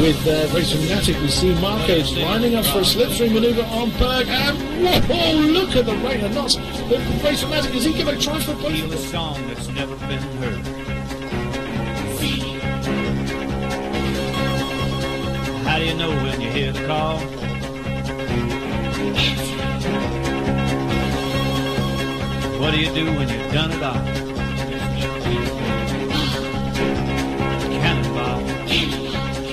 with very dramatic. We see Marco's lining up for a slipstream manoeuvre on Berg, and whoa, look at the rate of knots. Very dramatic. Is he going to try for a Feel a song that's never been heard. How do you know when you hear the call? What do you do when you've done it all? Cannonball.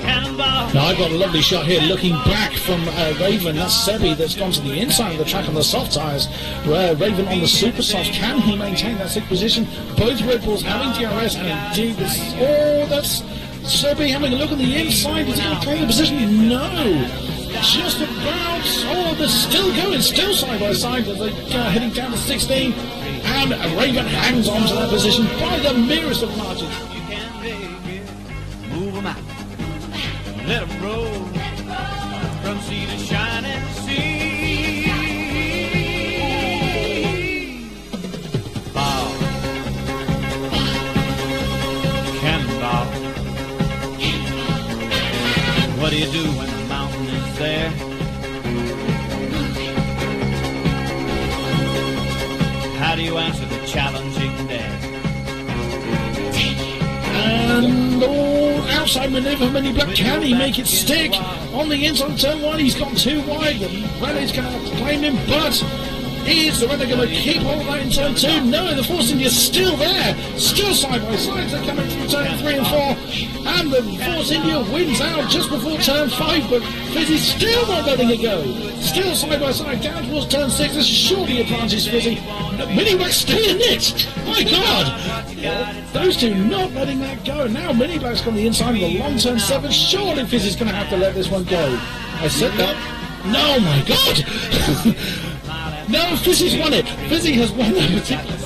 Cannonball. Now I've got a lovely shot here looking back from Raven. That's Sebi that's gone to the inside of the track on the soft tyres. Raven on the super soft. Can he maintain that sixth position? Both Red Bulls having DRS, and indeed that's Sebi having a look on the inside. Is he going to claim the position? No. Just about. Oh, they're still going, still side by side as they heading down to 16. And Raven hangs on to that position by the merest of margins. You can make it. Move them out. Let them roll. From sea to shining sea. Ball. Cannonball. What do you do when the mountain is there? How do you answer the challenging dare? And outside manoeuvre, Mini Black. Can he make it stick? On the inside turn one, he's gone too wide. The Rene's going to have to claim him, but is the Rene going to keep all of that in turn two? No, the Force India's still there. Still side by side. They're coming through turn 3 and 4. And the Force India wins out just before turn 5, but Fizzy's still not letting it go. Still side by side down towards turn 6. This is surely advantage Fizzy. Mini Black stay in it. My God. Those two not letting that go. Now Mini Black's got the inside of the long turn 7. Surely Fizzy's going to have to let this one go. I said that. No, my God. No, Fizzy's won it. Fizzy has won that particular.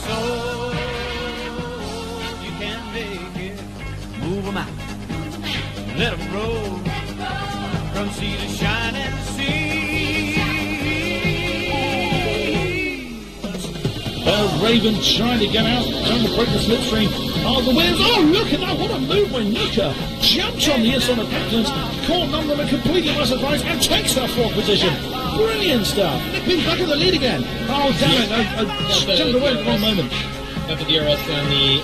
You can make it. Move them out. Let them roll. From sea to shining sea. Raven trying to get out, trying to break the slipstream. Oh, the wheels. Oh, look at that. What a move when Nuka jumps on the inside of Backlands, caught Nonrunner completely by surprise, and takes that fourth position. Brilliant stuff. Been back in the lead again. Oh, damn it. I jumped away at the wrong moment. Got the DRS down the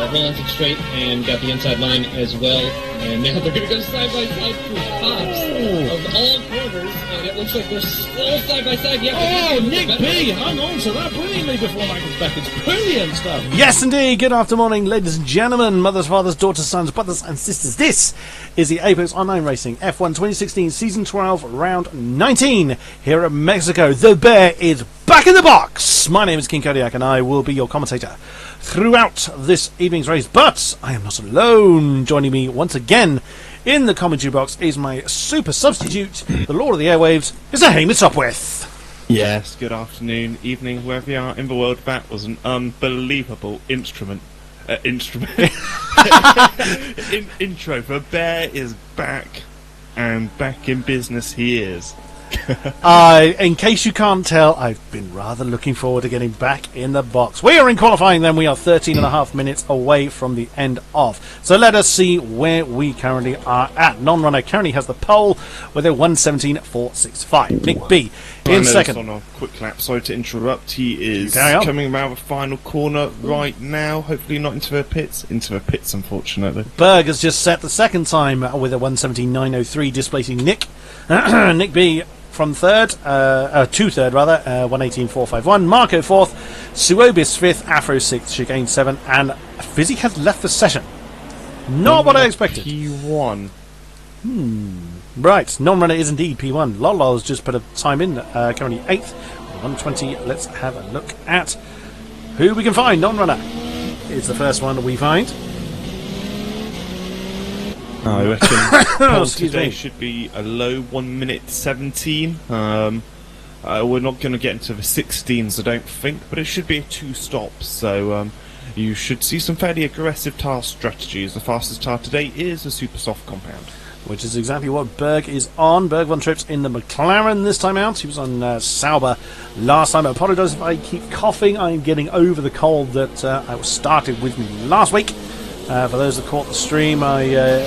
Atlantic Straight and got the inside line as well. And now they're going to go side by side through tops of all corners. And it looks like they're still side by side. Oh, Nick B hung on to that brilliantly before Michael's back. It's brilliant stuff. Yes, indeed. Good afternoon, ladies and gentlemen, mothers, fathers, daughters, sons, brothers, and sisters. This is the Apex Online Racing F1 2016 Season 12, Round 19 here at Mexico. The Bear is back in the box. My name is King-Kodiak, and I will be your commentator throughout this evening's race. But I am not alone. Joining me once again in the commentary box is my super substitute, the Lord of the Airwaves, Mr. Hamish Sopwith. Yes, good afternoon, evening, wherever you are in the world. That was an unbelievable intro. The Bear is back, and back in business he is. In case you can't tell, I've been rather looking forward to getting back in the box. We are in qualifying then. We are 13 and a half minutes away from the end of. So let us see where we currently are at. Non-runner currently has the pole with a 1:17.465. Nick B in second. On a quick lap, sorry to interrupt. He is coming around the final corner right now. Hopefully not into the pits. Into the pits, unfortunately. Berg has just set the second time with a 1:17.903, displacing Nick. Nick B from third, to third rather, 1:18.451. Marco fourth, Suobis fifth, Afro sixth, Chicane seven, and Fizzy has left the session. Not what I expected. P1. Right, non-runner is indeed P1. Lolo's just put a time in, currently 8th, 1:20. Let's have a look at who we can find. Non-runner is the first one we find. I reckon pole today should be a low 1:17. We're not going to get into the 16s, I don't think, but it should be a 2-stop. So you should see some fairly aggressive tire strategies. The fastest tire today is a super soft compound, which is exactly what Berg is on. Berg won trips in the McLaren this time out. He was on Sauber last time. I apologise if I keep coughing. I'm getting over the cold that I was started with me last week. For those that caught the stream, I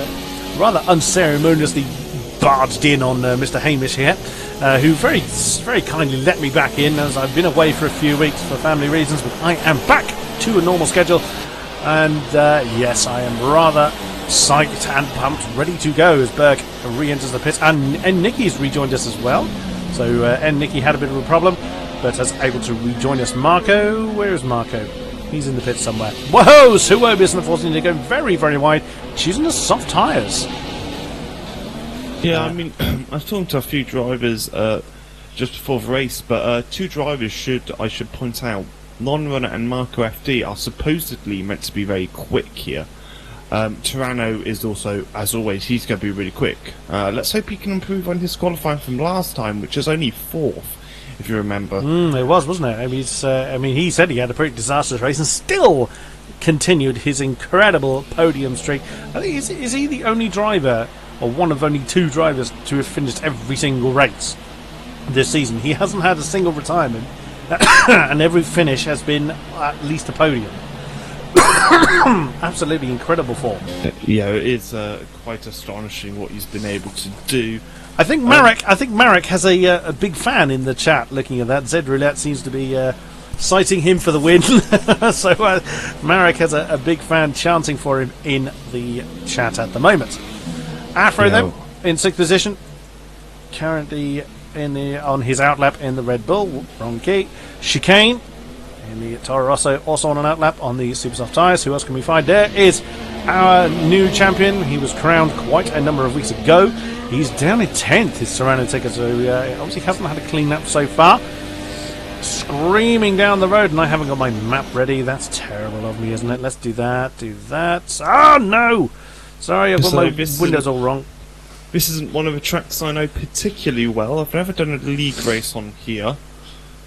rather unceremoniously barged in on Mr. Hamish here, who very kindly let me back in as I've been away for a few weeks for family reasons, but I am back to a normal schedule, and yes, I am rather psyched and pumped, ready to go as Berg re-enters the pit, and Nicky's rejoined us as well. So Nicky had a bit of a problem, but is able to rejoin us. Marco, where is Marco? He's in the pit somewhere. Whoa! Suobius unfortunately to go very, very wide, choosing the soft tyres. Yeah, I mean, I was talking to a few drivers just before the race, but two drivers I should point out, Non-Runner and Marco FD are supposedly meant to be very quick here. Tirano is also, as always, he's going to be really quick. Let's hope he can improve on his qualifying from last time, which is only 4th, if you remember. It was, wasn't it? I mean, he said he had a pretty disastrous race and still continued his incredible podium streak. I think is he the only driver, or one of only 2 drivers, to have finished every single race this season? He hasn't had a single retirement, and every finish has been at least a podium. Absolutely incredible form. Yeah, it is quite astonishing what he's been able to do. I think Marek has a big fan in the chat. Looking at that, Zed Roulette seems to be citing him for the win. So Marek has a big fan chanting for him in the chat at the moment. Afro then in 6th position, currently on his outlap in the Red Bull. Wrong key. Chicane in the Toro Rosso, also on an outlap on the super soft tyres. Who else can we find? There is our new champion. He was crowned quite a number of weeks ago. He's down in 10th, his Serrano ticket, so obviously hasn't had a clean lap so far. Screaming down the road, and I haven't got my map ready. That's terrible of me, isn't it? Let's do that. Oh no! Sorry, I've got my windows all wrong. This isn't one of the tracks I know particularly well. I've never done a league race on here.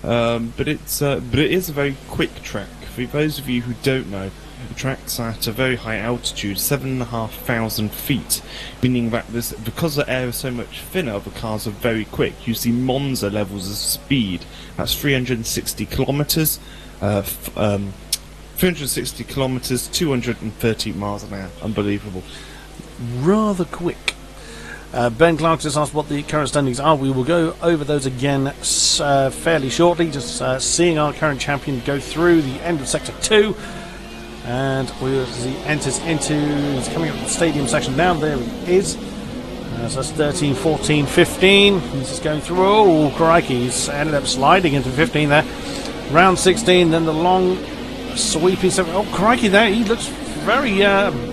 But it is a very quick track. For those of you who don't know, the track's at a very high altitude, 7,500 feet, meaning that because the air is so much thinner, the cars are very quick. You see Monza levels of speed. That's 360 kilometers, 360 kilometers, 230 miles an hour. Unbelievable. Rather quick. Ben Clark just asked what the current standings are. We will go over those again fairly shortly, just seeing our current champion go through the end of Sector 2. And as he enters he's coming up the stadium section now. There he is. So that's 13, 14, 15. He's just going through. Oh, crikey. He's ended up sliding into 15 there. Round 16, then the long sweeping. Oh, crikey there. He looks very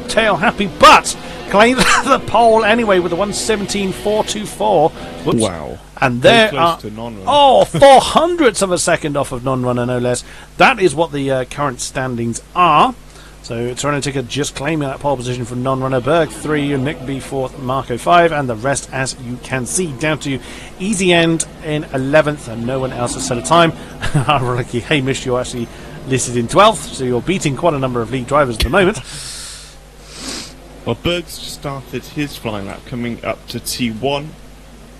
tail happy, but claims the pole anyway with the 1:17.424. Whoops. Wow. And there are 400ths of a second off of non-runner, no less. That is what the current standings are. So Toronto Ticket just claiming that pole position from non-runner. Berg 3, Nick B 4th, Marco 5, and the rest, as you can see, down to Easy End in 11th, and no one else has set a time. Ironically, Hamish, you're actually listed in 12th, so you're beating quite a number of league drivers at the moment. Well, Berg's just started his flying lap, coming up to T1.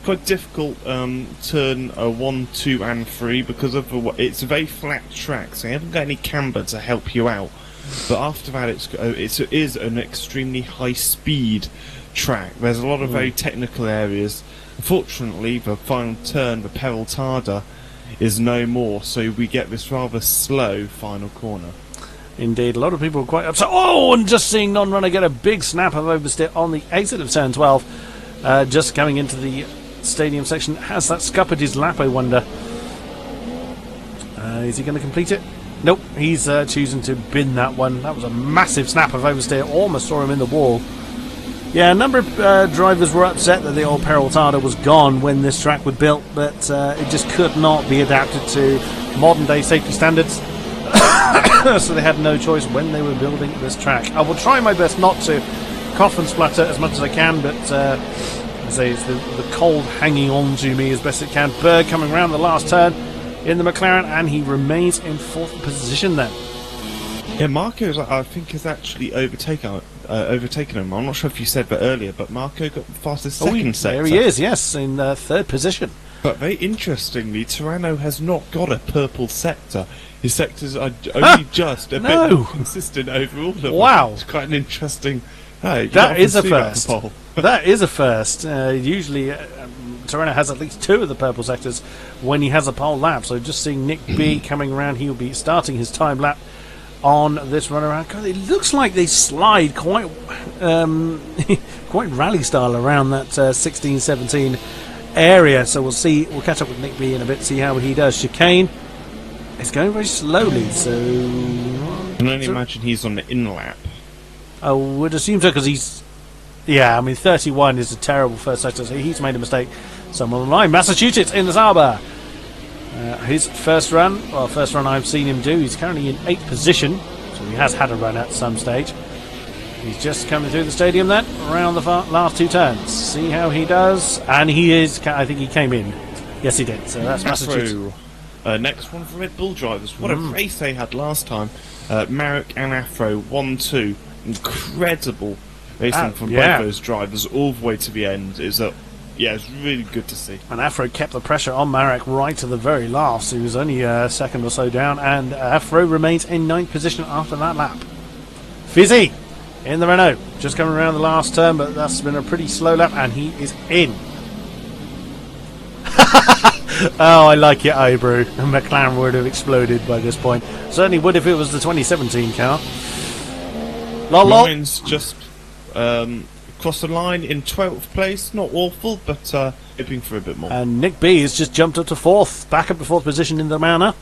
Quite difficult turn 1, 2 and 3 because of it's a very flat track, so you haven't got any camber to help you out. But after that, it is an extremely high speed track. There's a lot of very technical areas. Unfortunately, the final turn, the Peraltada, is no more, so we get this rather slow final corner. Indeed, a lot of people are quite upset. Oh, and just seeing non-runner get a big snap of oversteer on the exit of turn 12, just coming into the stadium section. Has that scuppered his lap, I wonder? Is he going to complete it? Nope, he's choosing to bin that one. That was a massive snap of oversteer, almost saw him in the wall. Yeah, a number of drivers were upset that the old Peraltada was gone when this track was built, but it just could not be adapted to modern day safety standards. So they had no choice when they were building this track. I will try my best not to cough and splutter as much as I can, but as I say, it's the cold hanging on to me as best it can. Berg coming around the last turn in the McLaren, and he remains in 4th position then. Yeah, Marco, I think, has actually overtaken him. I'm not sure if you said that earlier, but Marco got the fastest second sector. There he is, yes, in 3rd position. But very interestingly, Tirano has not got a purple sector. His sectors are only just a bit more consistent overall. Wow. It's quite an interesting... that is a first. That is a first. Usually, Torino has at least 2 of the purple sectors when he has a pole lap. So just seeing Nick B coming around, he'll be starting his time lap on this run around. God, it looks like they slide quite quite rally style around that 16-17 area. So we'll see. We'll catch up with Nick B in a bit, see how he does. Chicane is going very slowly, so I can only imagine he's on the in lap. I would assume so, because he's... Yeah, I mean, 31 is a terrible first sector, so he's made a mistake somewhere on the line. Massachusetts in the Sauber. His first run I've seen him do, he's currently in 8th position, so he has had a run at some stage. He's just coming through the stadium then, around the last 2 turns. See how he does, and he is... I think he came in. Yes, he did, so that's Massachusetts. Next one for Red Bull drivers. What a race they had last time. Marek and Afro 1-2. Incredible racing from both those drivers all the way to the end. It's really good to see. And Afro kept the pressure on Marek right to the very last. He was only a second or so down, and Afro remains in 9th position after that lap. Fizzy in the Renault, just coming around the last turn, but that's been a pretty slow lap, and he is in. Oh, I like your eyebrow. McLaren would have exploded by this point. Certainly would if it was the 2017 car. Ryan's just crossed the line in 12th place. Not awful, but hoping for a bit more. And Nick B has just jumped up to 4th, back up to 4th position in the Manor.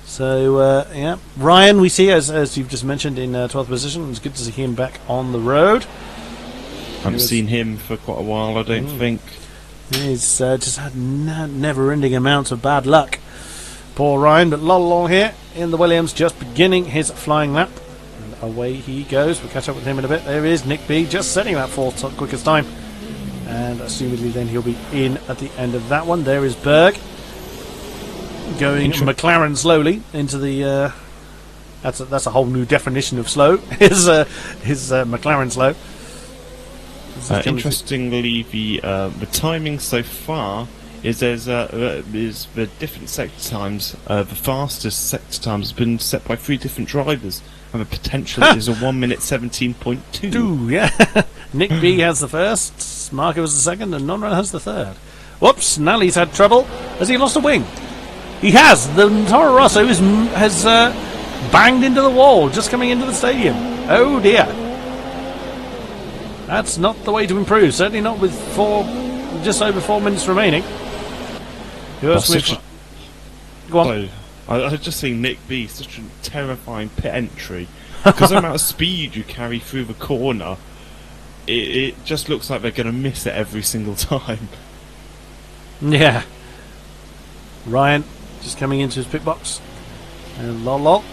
So, yeah. Ryan, we see, as you've just mentioned, in 12th position. It's good to see him back on the road. Haven't seen him for quite a while, I don't think. He's just had never-ending amounts of bad luck. Poor Ryan, but Lol here in the Williams, just beginning his flying lap. And away he goes. We'll catch up with him in a bit. There he is, Nick B, just setting that 4th quickest time. And assumedly then he'll be in at the end of that one. There is Berg. Going McLaren slowly into the... That's a whole new definition of slow. His McLaren slow. Interestingly, the timing so far is is the different sector times. The fastest sector times has been set by 3 different drivers, and the potential is a 1 minute 17.2. Yeah, Nick B has the first, Marco has the second, and Nonra has the third. Whoops! Nally's had trouble. Has he lost a wing? He has. The Toro Rosso has banged into the wall just coming into the stadium. Oh dear. That's not the way to improve. Certainly not with just over 4 minutes remaining. Go on. I was just seeing Nick B, such a terrifying pit entry. Because the amount of speed you carry through the corner, it just looks like they're going to miss it every single time. Yeah. Ryan just coming into his pit box. And lol.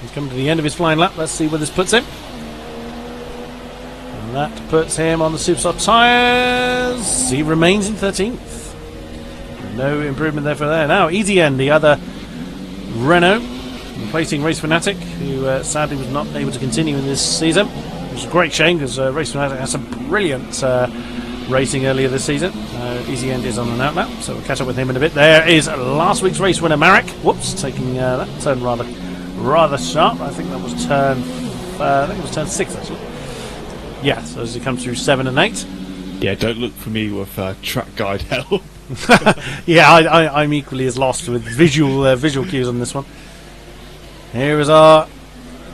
He's coming to the end of his flying lap. Let's see where this puts him. And that puts him on the Superstar tyres. He remains in 13th. No improvement there for there. Now, Easy End, the other Renault, replacing Race Fanatic, who sadly was not able to continue in this season. It was a great shame because Race Fanatic had some brilliant racing earlier this season. Easy End is on an outlap, so we'll catch up with him in a bit. There is last week's race winner, Marek. Whoops, taking that turn rather sharp. I think that was turn 6 actually. Yeah, so as he comes through 7 and 8. Yeah, don't look for me with track guide help. Yeah, I'm equally as lost with visual cues on this one. Here is our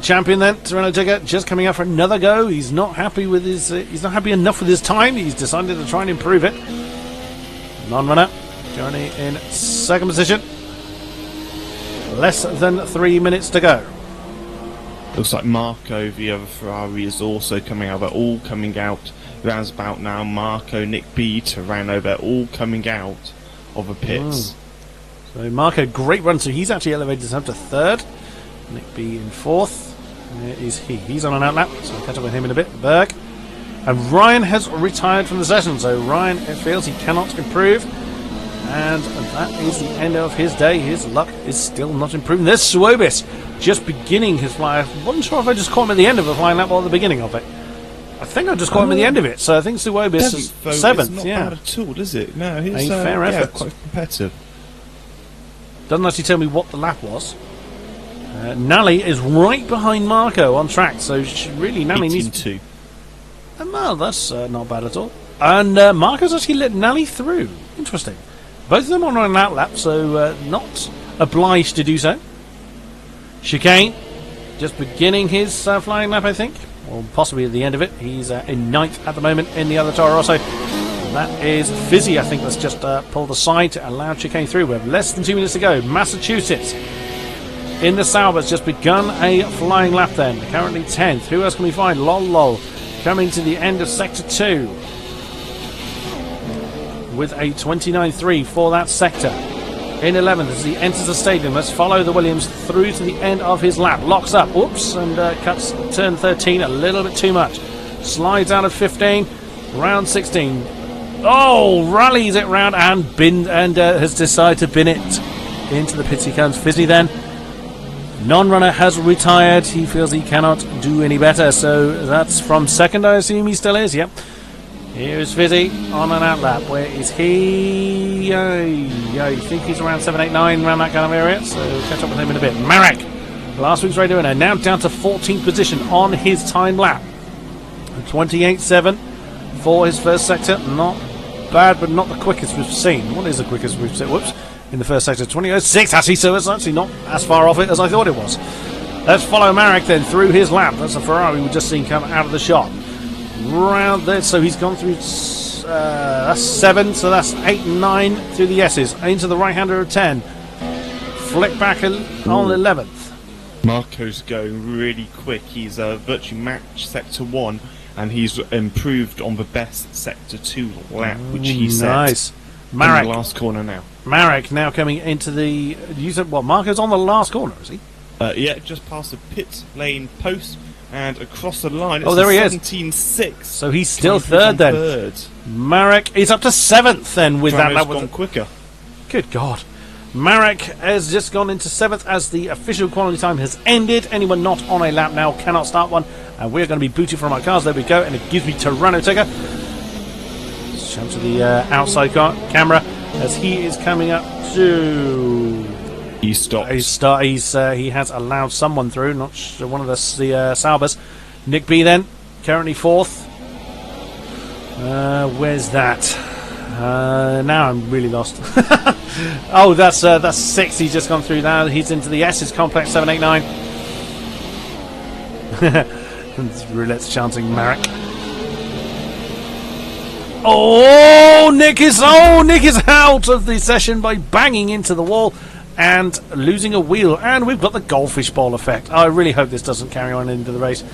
champion then, Sereno Tigger, just coming out for another go. He's not happy with his. He's not happy enough with his time. He's decided to try and improve it. Non-runner, currently in 2nd position. Less than 3 minutes to go. Looks like Marco, the other Ferrari, is also coming out. They're all coming out round about now. Marco, Nick B, Torano, they're all coming out of the pits. So Marco, great run. So he's actually elevated up to 3rd. Nick B in 4th. There is he. He's on an outlap, so I'll catch up with him in a bit. Berg. And Ryan has retired from the session, so Ryan feels he cannot improve. And that is the end of his day. His luck is still not improving. There's Suobis just beginning his fly. I wasn't sure if I just caught him at the end of the flying lap or at the beginning of it. I think I just caught him at the end of it, so I think Suobis is 7th. It's not bad at all, is it? No, he's fair effort. Quite competitive. Doesn't actually tell me what the lap was. Nally is right behind Marco on track, so really Nally needs 18-2. Well, that's not bad at all. And Marco's actually let Nally through. Interesting. Both of them on an outlap, so not obliged to do so. Chicane just beginning his flying lap, I think. Or possibly at the end of it. He's in 9th at the moment in the other Toro Rosso. That is Fizzy, I think, that's just pulled aside to allow Chicane through. We have less than 2 minutes to go. Massachusetts in the Sauber's just begun a flying lap then. Currently 10th. Who else can we find? Lol. Coming to the end of Sector 2 with a 29.3 for that sector. In 11th as he enters the stadium. Let's follow the Williams through to the end of his lap. Locks up. Whoops. And cuts turn 13 a little bit too much. Slides out of 15. Round 16. Oh, rallies it round and has decided to bin it into the pits. He comes. Fizzy then. Non-runner has retired. He feels he cannot do any better. So that's from second, I assume he still is. Yep. Here's Fizzy on an outlap. Where is he? I think he's around 7, 8, 9, around that kind of area. So catch up with him in a bit. Marek, last week's radio winner, now down to 14th position on his time lap. 28.7 for his first sector. Not bad, but not the quickest we've seen. What is the quickest we've seen? Whoops. In the first sector, 20.06 actually, so it's actually not as far off it as I thought it was. Let's follow Marek then through his lap. That's a Ferrari we've just seen come out of the shot. Round there, so he's gone through that's 7, so that's 8 and 9 through the S's into the right-hander of 10. Flick back on 11th. Marco's going really quick. He's virtually matched Sector 1, and he's improved on the best Sector 2 lap, which he set. Nice. Marek, in the last corner now. Marek now coming into the... You said what? Marco's on the last corner, is he? Yeah, just past the pit lane post and across the line. Oh, there he is. 17.6. So he's still third then. Third. Marek is up to 7th then with that. That gone quicker. Good God. Marek has just gone into 7th as the official quality time has ended. Anyone not on a lap now cannot start one. And we're going to be booted from our cars. There we go. And it gives me Toronto Ticker. Jump to the outside camera as he is coming up to... He stopped. He has allowed someone through, not sure, one of the Saubers. Nick B then, currently 4th. Where's that? Now I'm really lost. Oh, that's 6. He's just gone through now. He's into the S's complex 789. Roulette's chanting Marek. Oh, Nick is out of the session by banging into the wall and losing a wheel. And we've got the goldfish ball effect. I really hope this doesn't carry on into the race.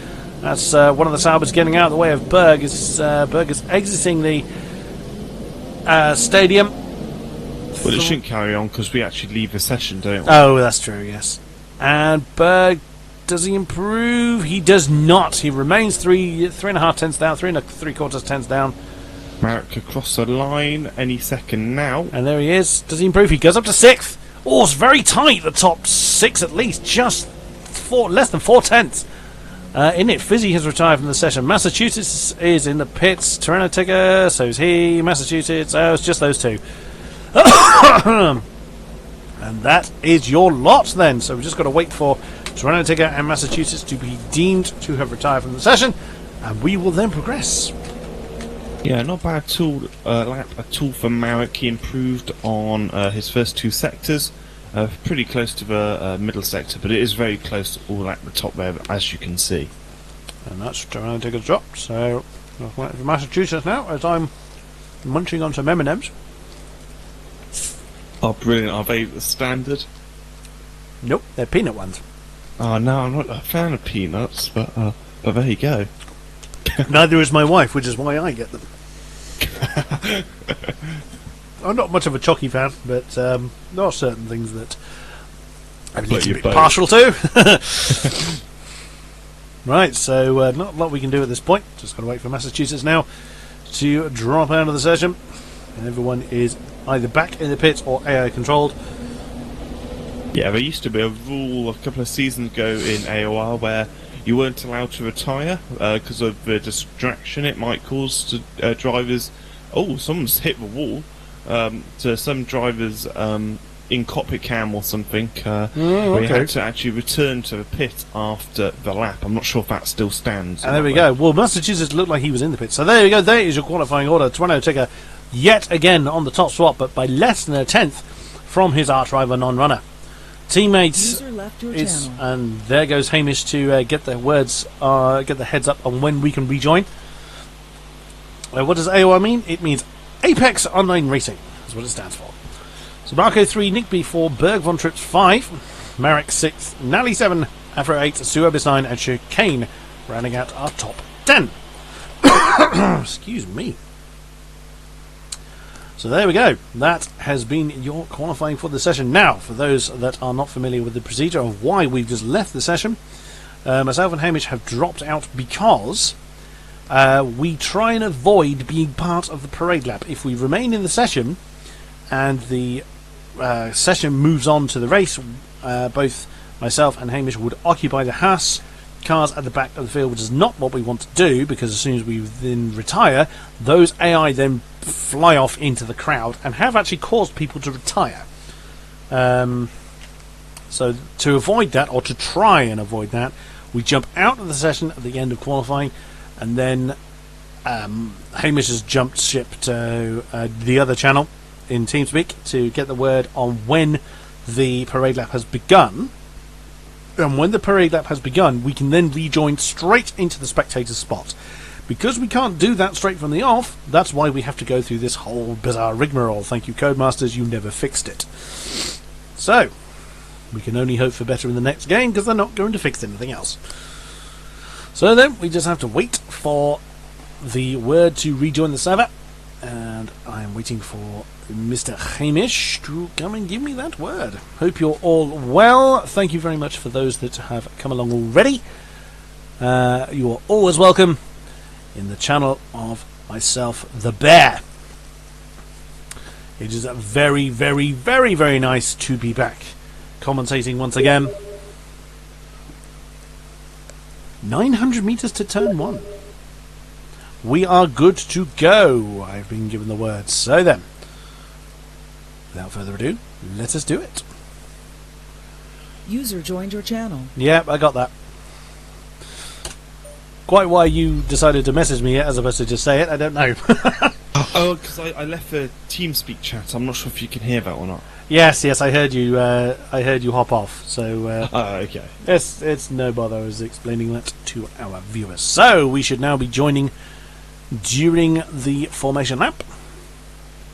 That's one of the Saubers getting out of the way of Berg. Berg is exiting the stadium. Well, it shouldn't carry on because we actually leave the session, don't we? Oh, that's true, yes. And Berg, does he improve? He does not. He remains 3.5 tenths down, 3 3/4 tenths down. Marek across the line any second now. And there he is. Does he improve? He goes up to 6th. Oh, it's very tight, the top 6 at least. Just less than 4 tenths. In it, Fizzy has retired from the session. Massachusetts is in the pits. Toronto Ticker, so is he. Massachusetts, it's just those two. And that is your lot then. So we've just got to wait for Toronto Ticker and Massachusetts to be deemed to have retired from the session. And we will then progress. Yeah, not bad at all, lap at all for Marek. He improved on his first 2 sectors. Pretty close to the middle sector, but it is very close all at the top there, as you can see. And that's Toronto Ticker's drop. So, for Massachusetts now, as I'm munching on some M&M's. Oh, brilliant. Are they the standard? Nope, they're peanut ones. Oh, no, I'm not a fan of peanuts, but there you go. Neither is my wife, which is why I get them. I'm not much of a Chocky fan, but there are certain things that I'm a little bit partial to. Right, so not a lot we can do at this point. Just got to wait for Massachusetts now to drop out of the session. And everyone is either back in the pits or AI controlled. Yeah, there used to be a rule a couple of seasons ago in AOR where you weren't allowed to retire because of the distraction it might cause to drivers. Oh, someone's hit the wall. To some drivers, in cockpit cam or something. We had to actually return to the pit after the lap. I'm not sure if that still stands. And there we go. Well, Massachusetts looked like he was in the pit. So there you go. There is your qualifying order. Toronto Ticker yet again on the top spot, but by less than a tenth from his arch rival non-runner. Teammates, and there goes Hamish to get the words, get the heads up on when we can rejoin. What does AOR mean? It means Apex Online Racing. That's what it stands for. So Marco 3, Nick B 4, Berg Von Trips 5, Marek 6, Nally 7, Afro 8, Suobis 9, and Chicane rounding out our top 10. Excuse me. So there we go. That has been your qualifying for the session. Now, for those that are not familiar with the procedure of why we've just left the session, myself and Hamish have dropped out because we try and avoid being part of the parade lap. If we remain in the session and the session moves on to the race, both myself and Hamish would occupy the Haas cars at the back of the field, which is not what we want to do, because as soon as we then retire, those AI then fly off into the crowd and have actually caused people to retire. So to avoid that, or to try and avoid that, we jump out of the session at the end of qualifying, and then Hamish has jumped ship to the other channel in TeamSpeak to get the word on when the parade lap has begun. And when the parade lap has begun, we can then rejoin straight into the spectator spot. Because we can't do that straight from the off, that's why we have to go through this whole bizarre rigmarole. Thank you, Codemasters, you never fixed it. So, we can only hope for better in the next game, because they're not going to fix anything else. So then, we just have to wait for the word to rejoin the server. And I'm waiting for Mr. Hamish to come and give me that word. Hope you're all well. Thank you very much for those that have come along already. You are always welcome in the channel of myself, the Bear. It is very, very, very, very nice to be back commentating once again. 900 meters to turn 1. We are good to go. I've been given the word. So then, without further ado, let us do it. User joined your channel. Yep, I got that. Quite why you decided to message me as opposed to just say it, I don't know. Oh, because I left the TeamSpeak chat. I'm not sure if you can hear that or not. Yes, I heard you. I heard you hop off. So okay. It's no bother. I was explaining that to our viewers. So we should now be joining during the formation lap.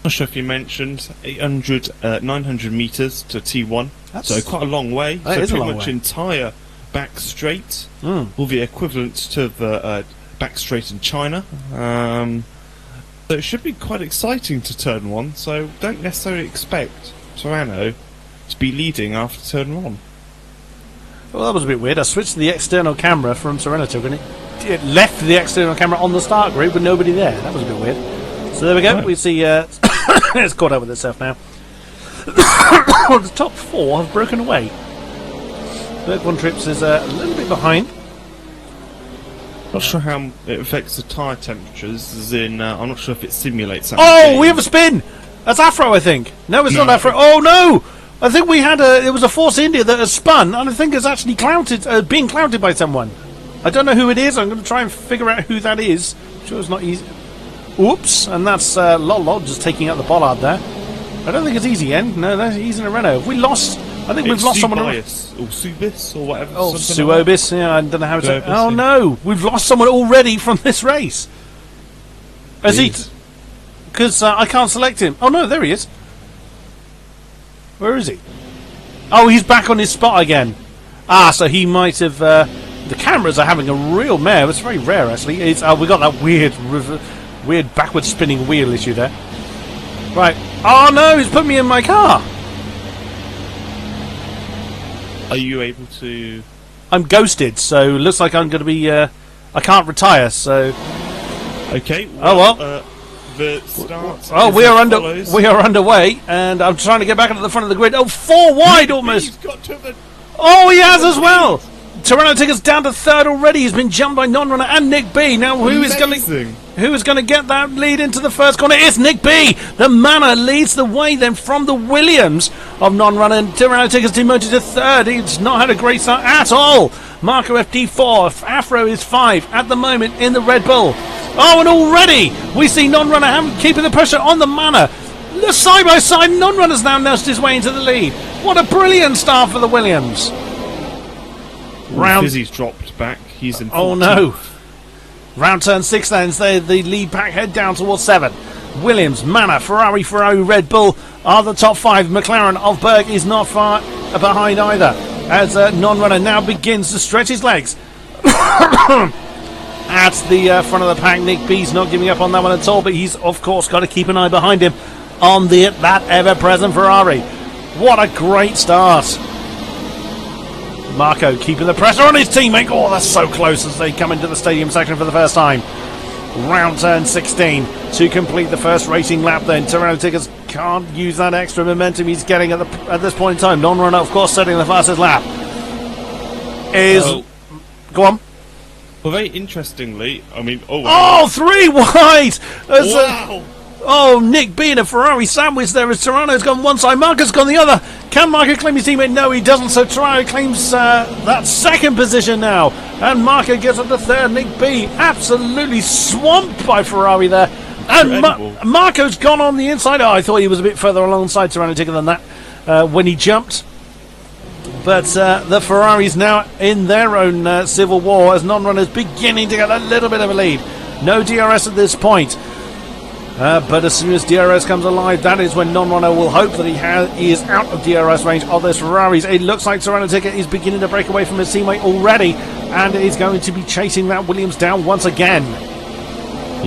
Not sure if you mentioned 900 meters to T1. So quite a long way. That is pretty a long much way. entire back straight will be equivalent to the back straight in China. So it should be quite exciting to turn 1. So don't necessarily expect Serrano to be leading after turn 1. Well, that was a bit weird. I switched to the external camera from Serenity, and it left the external camera on the start grid with nobody there. That was a bit weird. So there we go. Right. We see it's caught up with itself now. The top 4 have broken away. Berg Von Trips is a little bit behind. Not sure how it affects the tyre temperatures, as in, I'm not sure if it simulates that. Oh, we have a spin! That's Afro, I think. No, it's not Afro. Oh, no! I think we had it was a Force India that has spun, and I think it's actually clouded, being clouded by someone. I don't know who it is. I'm going to try and figure out who that is. I'm sure it's not easy. Oops, and that's Lolo just taking out the bollard there. I don't think it's easy, End. No, he's in a Renault. Have we lost? I think we've lost someone. Or Subis, or whatever. Oh, Suobis. Yeah, I don't know how it's. Suobis, Oh yeah. no, we've lost someone already from this race. Is he? Because I can't select him. Oh no, there he is. Where is he? Oh, he's back on his spot again. Ah, so he might have. The cameras are having a real mare. It's very rare, actually. It's we got that weird backward spinning wheel issue there. Right. Oh no, he's put me in my car. Are you able to... I'm ghosted, so it looks like I'm going to be... I can't retire, so... Okay. Well, the start... Oh, we are underway, and I'm trying to get back into the front of the grid. Oh, 4 wide almost! He's got to the... Oh, he has as well! Toronto Ticker's down to 3rd already. He's been jumped by non-runner and Nick B. Now, who is going to... Who is going to get that lead into the first corner? It's Nick B. The Manor leads the way then from the Williams of non-runner. Tirano Tigger's demoted to third. He's not had a great start at all. Marco FD4. Afro is 5 at the moment in the Red Bull. Oh, and already we see non-runner keeping the pressure on the Manor. The side-by-side non-runner's now nudged his way into the lead. What a brilliant start for the Williams. Fizzy's dropped back. He's in 14th. Oh no. Round turn 6 then, so the lead pack head down towards 7. Williams, Manor, Ferrari, Red Bull are the top 5. McLaren of Berg is not far behind either, as non-runner now begins to stretch his legs. At the front of the pack, Nick B's not giving up on that one at all, but he's of course got to keep an eye behind him on that ever-present Ferrari. What a great start. Marco keeping the pressure on his teammate. Oh, that's so close as they come into the stadium section for the first time. Round turn 16 to complete the first racing lap then. Tirano Tickers can't use that extra momentum he's getting at this point in time. Non-runner, of course, setting the fastest lap. Go on. Well, very interestingly, I mean... Oh, 3 wide! Wow! Nick B in a Ferrari sandwich there as Tirano's gone one side, Marco's gone the other. Can Marco claim his teammate? No, he doesn't, so Tirano claims that second position now. And Marco gets up to third. Nick B absolutely swamped by Ferrari there. And Marco's gone on the inside. Oh, I thought he was a bit further alongside Tirano Ticker than that when he jumped. But the Ferraris now in their own civil war as non-runners beginning to get a little bit of a lead. No DRS at this point. But as soon as DRS comes alive, that is when non-runner will hope that he is out of DRS range of those Ferraris. It looks like Tirano Ticker is beginning to break away from his teammate already, and is going to be chasing that Williams down once again.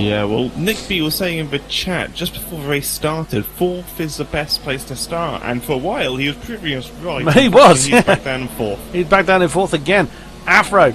Yeah, well, Nick B was saying in the chat just before the race started, 4th is the best place to start, and for a while he was proving us right. He was. He's back down in 4th. He's back down in 4th again. Afro.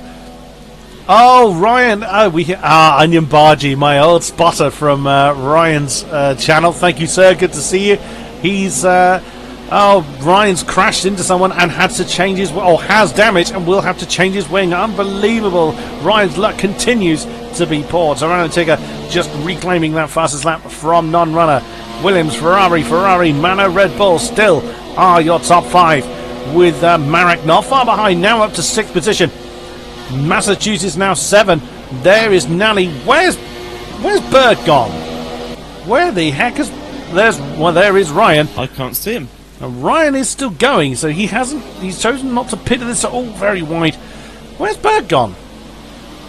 Oh, Ryan. Onion Bargy, my old spotter from Ryan's channel. Thank you, sir. Good to see you. He's Ryan's crashed into someone and had to change his, has damage and will have to change his wing. Unbelievable. Ryan's luck continues to be poor. Tirano Ticker just reclaiming that fastest lap from non-runner. Williams, Ferrari, Manor, Red Bull still are your top 5, with Marek not far behind, now up to 6th position. Massachusetts now 7. There is Nally. Where's Berg gone? Where the heck is... there is Ryan. I can't see him. Ryan is still going, so he's chosen not to pit this at all very wide. Where's Berg gone?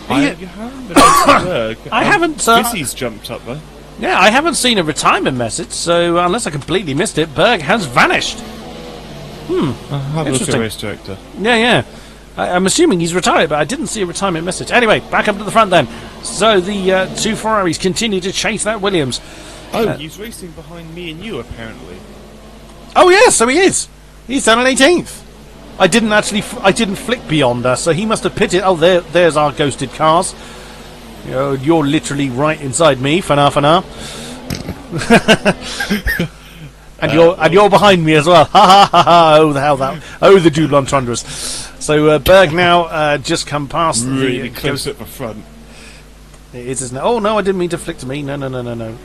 You haven't been on Berg. I haven't. Fizzy's jumped up there. Yeah, I haven't seen a retirement message, so unless I completely missed it, Berg has vanished. Have a look at race director. Yeah. I'm assuming he's retired, but I didn't see a retirement message. Anyway, back up to the front then. So the 2 Ferraris continue to chase that Williams. He's racing behind me and you, apparently. Oh, yeah, so he is. He's down on 18th. I didn't flick beyond us, so he must have pitted. Oh, there's our ghosted cars. You're literally right inside me, Fana. And you're behind me as well. Ha ha ha ha! Oh, the double entendres. So Berg now just come past really close at the front. It is, isn't it? Oh no, I didn't mean to flick to me. No.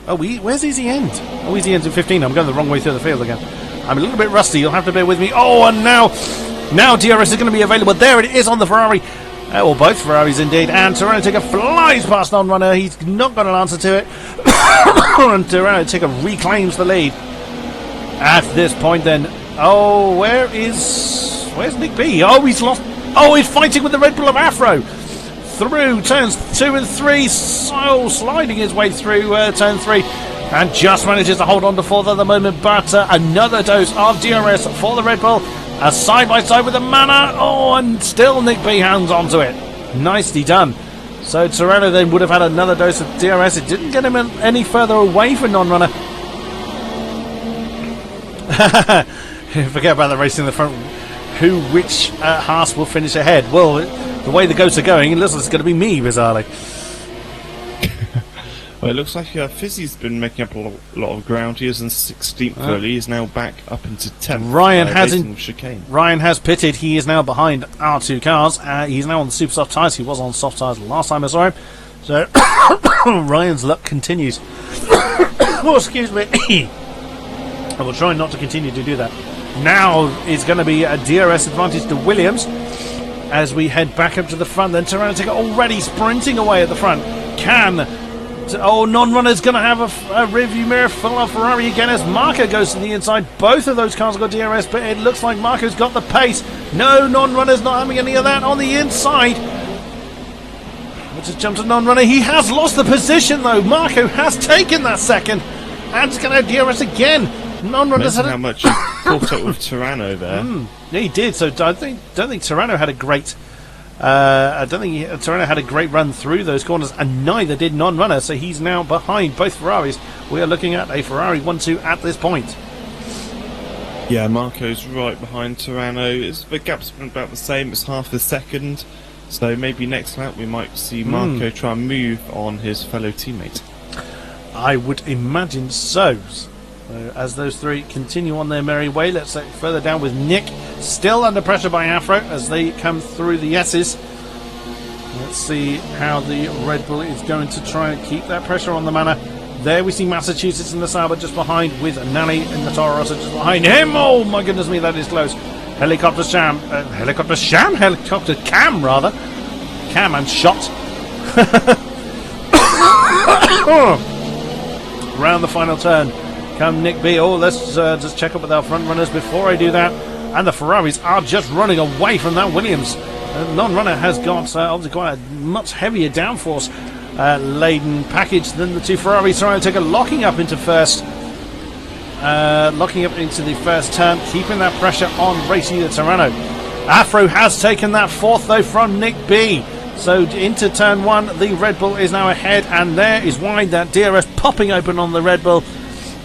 Oh, where's Easy End? Oh, Easy End's in 15. I'm going the wrong way through the field again. I'm a little bit rusty. You'll have to bear with me. Oh, and now DRS is going to be available. There it is on the Ferrari. Or both Ferraris indeed. And Tirano Ticker flies past non-runner. He's not got an answer to it. And Tirano Ticker reclaims the lead. At this point then, where's Nick B? Oh, he's lost. Oh, he's fighting with the Red Bull of Afro. Through turns 2 and 3, so sliding his way through turn 3. And just manages to hold on to 4th at the moment, but another dose of DRS for the Red Bull. A side-by-side with the Manor. Oh, and still Nick B hangs on to it. Nicely done. So Tirano then would have had another dose of DRS. It didn't get him any further away from non-runner. Forget about the race in the front. Which Haas will finish ahead? Well, the way the goats are going, it looks like it's going to be me, bizarrely. Well, it looks like Fizzy's been making up a lot of ground. He is in 16th early. He's now back up into 10th. Ryan has pitted. He is now behind our 2 cars. He's now on the super soft tyres. He was on soft tyres last time I saw him. So Ryan's luck continues. Oh, excuse me. I will try not to continue to do that. Now is going to be a DRS advantage to Williams as we head back up to the front. Then Tyrannotica already sprinting away at the front. Non-runner's going to have a rearview mirror full of Ferrari again as Marco goes to the inside. Both of those cars got DRS, but it looks like Marco's got the pace. No, non-runner's not having any of that on the inside. Let's just jump to non-runner. He has lost the position though. Marco has taken that second and it's going to have DRS again. Non-runner's had how much he caught up with Tyranno there. Yeah, he did. So don't think Tyranno had a great. I don't think Tyranno had a great run through those corners, and neither did non-runner. So he's now behind both Ferraris. We are looking at a Ferrari 1-2 at this point. Yeah, Marco's right behind Tyranno. The gap's been about the same. It's half a second. So maybe next lap we might see Marco try and move on his fellow teammate. I would imagine so. As those three continue on their merry way, let's look further down with Nick, still under pressure by Afro as they come through the S's. Let's see how the Red Bull is going to try and keep that pressure on the Manor. There we see Massachusetts in the Sauber just behind, with Nally in the Toro Rosso just behind him. Oh my goodness me, that is close. Helicopter cam rather. Cam and shot. Round the final turn come Nick B. Oh, let's just check up with our front runners before I do that. And the Ferraris are just running away from that Williams. Non-runner has got obviously quite a much heavier downforce laden package than the two Ferraris. Trying to take a locking up into first. Locking up into the first turn, keeping that pressure on Race Leader Tyranno. Afro has taken that fourth though from Nick B. So into turn one, the Red Bull is now ahead, and there is wide that DRS popping open on the Red Bull.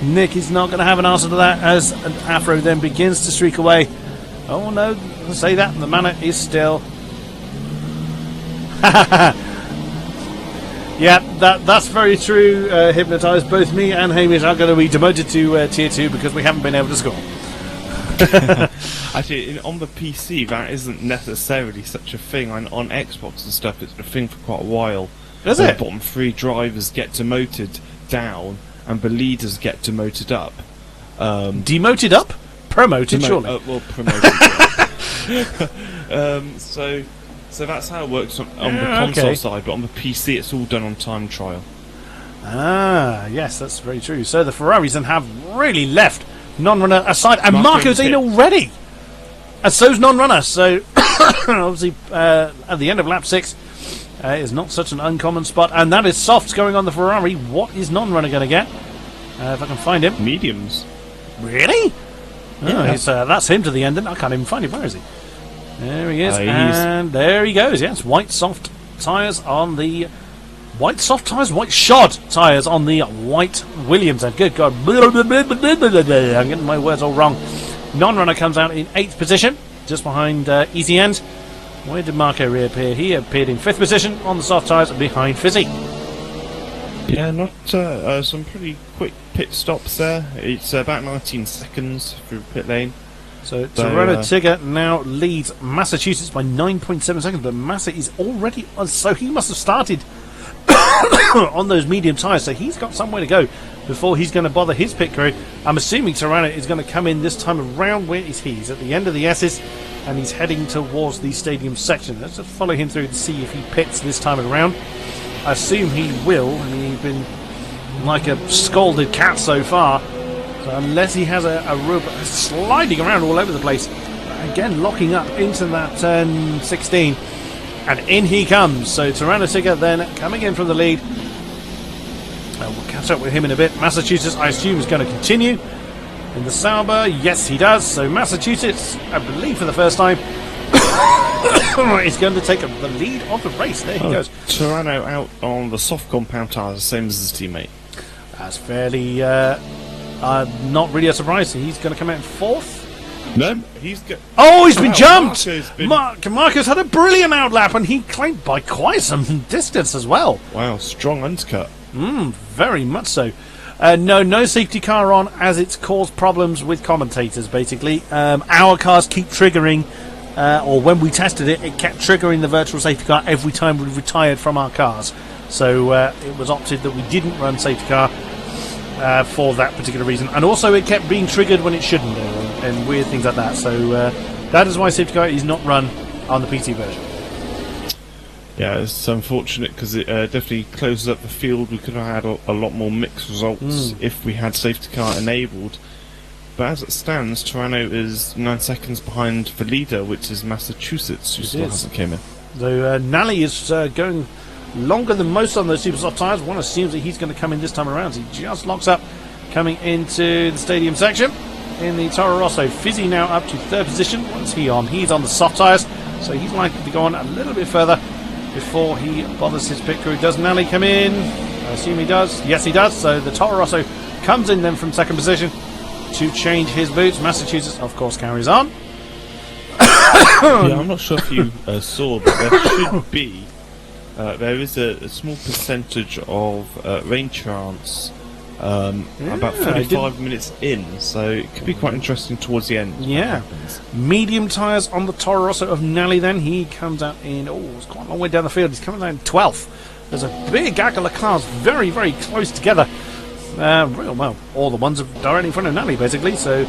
Nick is not going to have an answer to that as Afro then begins to streak away. Oh no, I'll say that, the Manor is still. Yeah, that's very true, Hypnotised. Both me and Hamish are going to be demoted to Tier 2 because we haven't been able to score. Actually, on the PC, that isn't necessarily such a thing. On Xbox and stuff, it's been a thing for quite a while. Is it? The bottom three drivers get demoted down, and the leaders get demoted up. Demoted up? Promoted, surely. Promoted. So that's how it works on the console side, but on the PC, it's all done on time trial. Ah, yes, that's very true. So the Ferraris then have really left non-runner aside, and Marco's in already, and so's non-runner. So obviously at the end of lap 6 is not such an uncommon spot, and that is softs going on the Ferrari. What is non-runner going to get? If I can find him. Mediums. Really? Yeah. That's him to the end. I can't even find him. Where is he? There he is, and there he goes. Yes, white soft tyres on the white shod tyres on the white Williams. And good God, I'm getting my words all wrong. Non-runner comes out in 8th position, just behind Easy End. Where did Marco reappear? He appeared in 5th position on the soft tyres behind Fizzy. Yeah, not some pretty quick pit stops there. It's about 19 seconds through pit lane. So Tyrannotica now leads Massachusetts by 9.7 seconds, but Massa is already on, so he must have started on those medium tyres, so he's got some way to go before he's going to bother his pit crew. I'm assuming Tyranno is going to come in this time around. Where is he? He's at the end of the S's, and he's heading towards the stadium section. Let's just follow him through to see if he pits this time around. I assume he will. I mean, he's been like a scalded cat so far. So unless he has a rub sliding around all over the place, again locking up into that turn 16, and in he comes. So Tyrannotica then coming in from the lead. We'll catch up with him in a bit. Massachusetts, I assume, is going to continue in the Sauber. Yes, he does. So Massachusetts, I believe for the first time, is going to take the lead of the race. There he goes. Tyranno out on the soft compound tyres, the same as his teammate. That's fairly not really a surprise. He's going to come out in 4th. No, he's got. Oh, he's been jumped. Marcus had a brilliant outlap, and he claimed by quite some distance as well. Wow, strong undercut. Very much so. No safety car on, as it's caused problems with commentators. Basically, our cars keep triggering, or when we tested it, it kept triggering the virtual safety car every time we retired from our cars. So it was opted that we didn't run safety car for that particular reason. And also it kept being triggered when it shouldn't do, and weird things like that. So that is why safety car is not run on the PT version. Yeah, it's unfortunate because it definitely closes up the field. We could have had a lot more mixed results if we had safety car enabled. But as it stands, Toronto is 9 seconds behind the leader, which is Massachusetts, who still hasn't came in. So Nally is going longer than most on those super soft tyres. One assumes that he's going to come in this time around. So he just locks up coming into the stadium section in the Toro Rosso. Fizzy now up to third position. What's he on? He's on the soft tyres, so he's likely to go on a little bit further before he bothers his pit crew. Does Nally come in? I assume he does. Yes, he does. So the Toro Rosso comes in then from second position to change his boots. Massachusetts, of course, carries on. Yeah, I'm not sure if you saw, but there should be there is a small percentage of rain chance about 35 minutes in, so it could be quite interesting towards the end. Yeah. Medium tyres on the Toro Rosso of Nally then. He comes out in, it's quite a long way down the field. He's coming down in 12th. There's a big gaggle of cars very, very close together. Well, all the ones are directly in front of Nally, basically. So,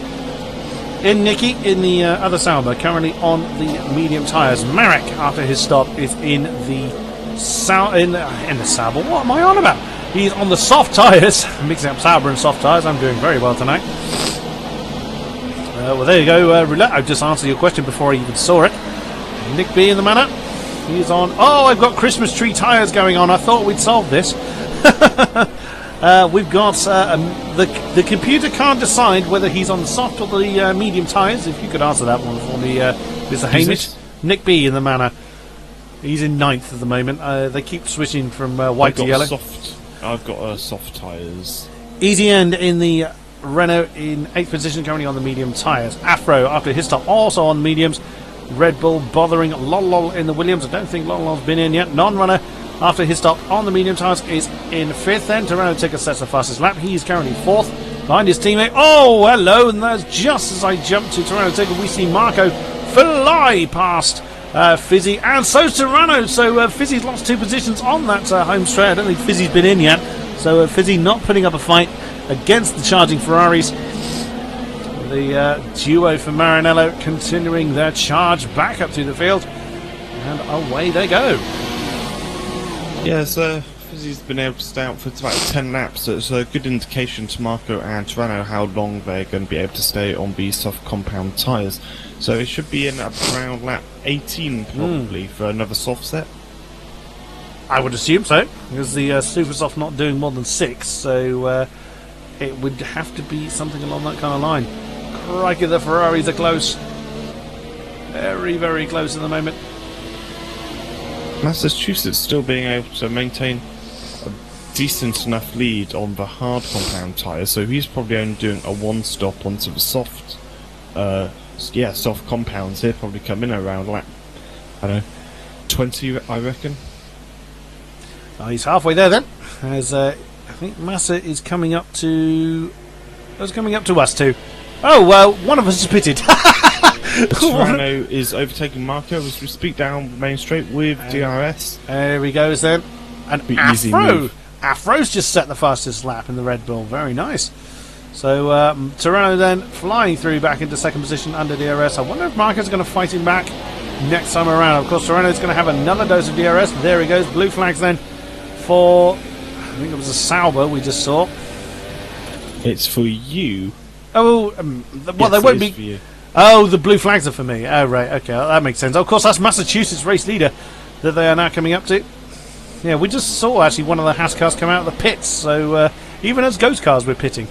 in Nicky, in the other Sauber, currently on the medium tyres. Marek, after his stop, is in the Sauber. What am I on about? He's on the soft tyres. Mixing up Sauber and soft tyres. I'm doing very well tonight. Well, there you go, Roulette. I've just answered your question before I even saw it. Nick B in the manor. He's on. Oh, I've got Christmas tree tyres going on. I thought we'd solved this. We've got the computer can't decide whether he's on the soft or the medium tyres. If you could answer that one for me, Mr. Hamish. Nick B in the manor. He's in 9th at the moment. They keep switching from white to yellow. I've got soft tyres. Easy End in the Renault in 8th position, currently on the medium tyres. Afro after his stop also on mediums. Red Bull bothering Lol in the Williams. I don't think Lol's been in yet. Non-runner after his stop on the medium tyres is in 5th then. Toronto Ticker sets the fastest lap. He's currently 4th behind his teammate. Oh, hello, and that's just as I jump to Toronto Ticker. We see Marco fly past Fizzy, and so's Toronto. So Fizzy's lost 2 positions on that home straight. I don't think Fizzy's been in yet. So Fizzy not putting up a fight against the charging Ferraris. The duo for Maranello continuing their charge back up to the field, and away they go. Yeah, so Fizzy's been able to stay out for about 10 laps, so it's a good indication to Marco and Toronto how long they're going to be able to stay on the soft compound tyres. So it should be in around lap 18 probably for another soft set. I would assume so, because the super soft not doing more than 6, so it would have to be something along that kind of line. Crikey, the Ferraris are close. Very, very close at the moment. Massachusetts still being able to maintain a decent enough lead on the hard compound tyres, so he's probably only doing a one stop onto the soft soft compounds. He'll probably come in around lap, I don't know, 20 I reckon. He's halfway there then, as I think Massa is coming up to us too. Oh, well, one of us is pitted. Toronto is overtaking Marco as we speak down Main Straight with DRS. There he goes then. And Afro's just set the fastest lap in the Red Bull. Very nice. So Toronto then flying through back into second position under DRS. I wonder if Marco's going to fight him back next time around. Of course, Toronto's going to have another dose of DRS. There he goes. Blue flags then for, I think it was a Sauber we just saw. It's for you. Oh, well, they won't be. For you. Oh, the blue flags are for me. Oh, right, okay, that makes sense. Of course, that's Massachusetts race leader that they are now coming up to. Yeah, we just saw actually one of the Haas cars come out of the pits, so even as ghost cars we're pitting.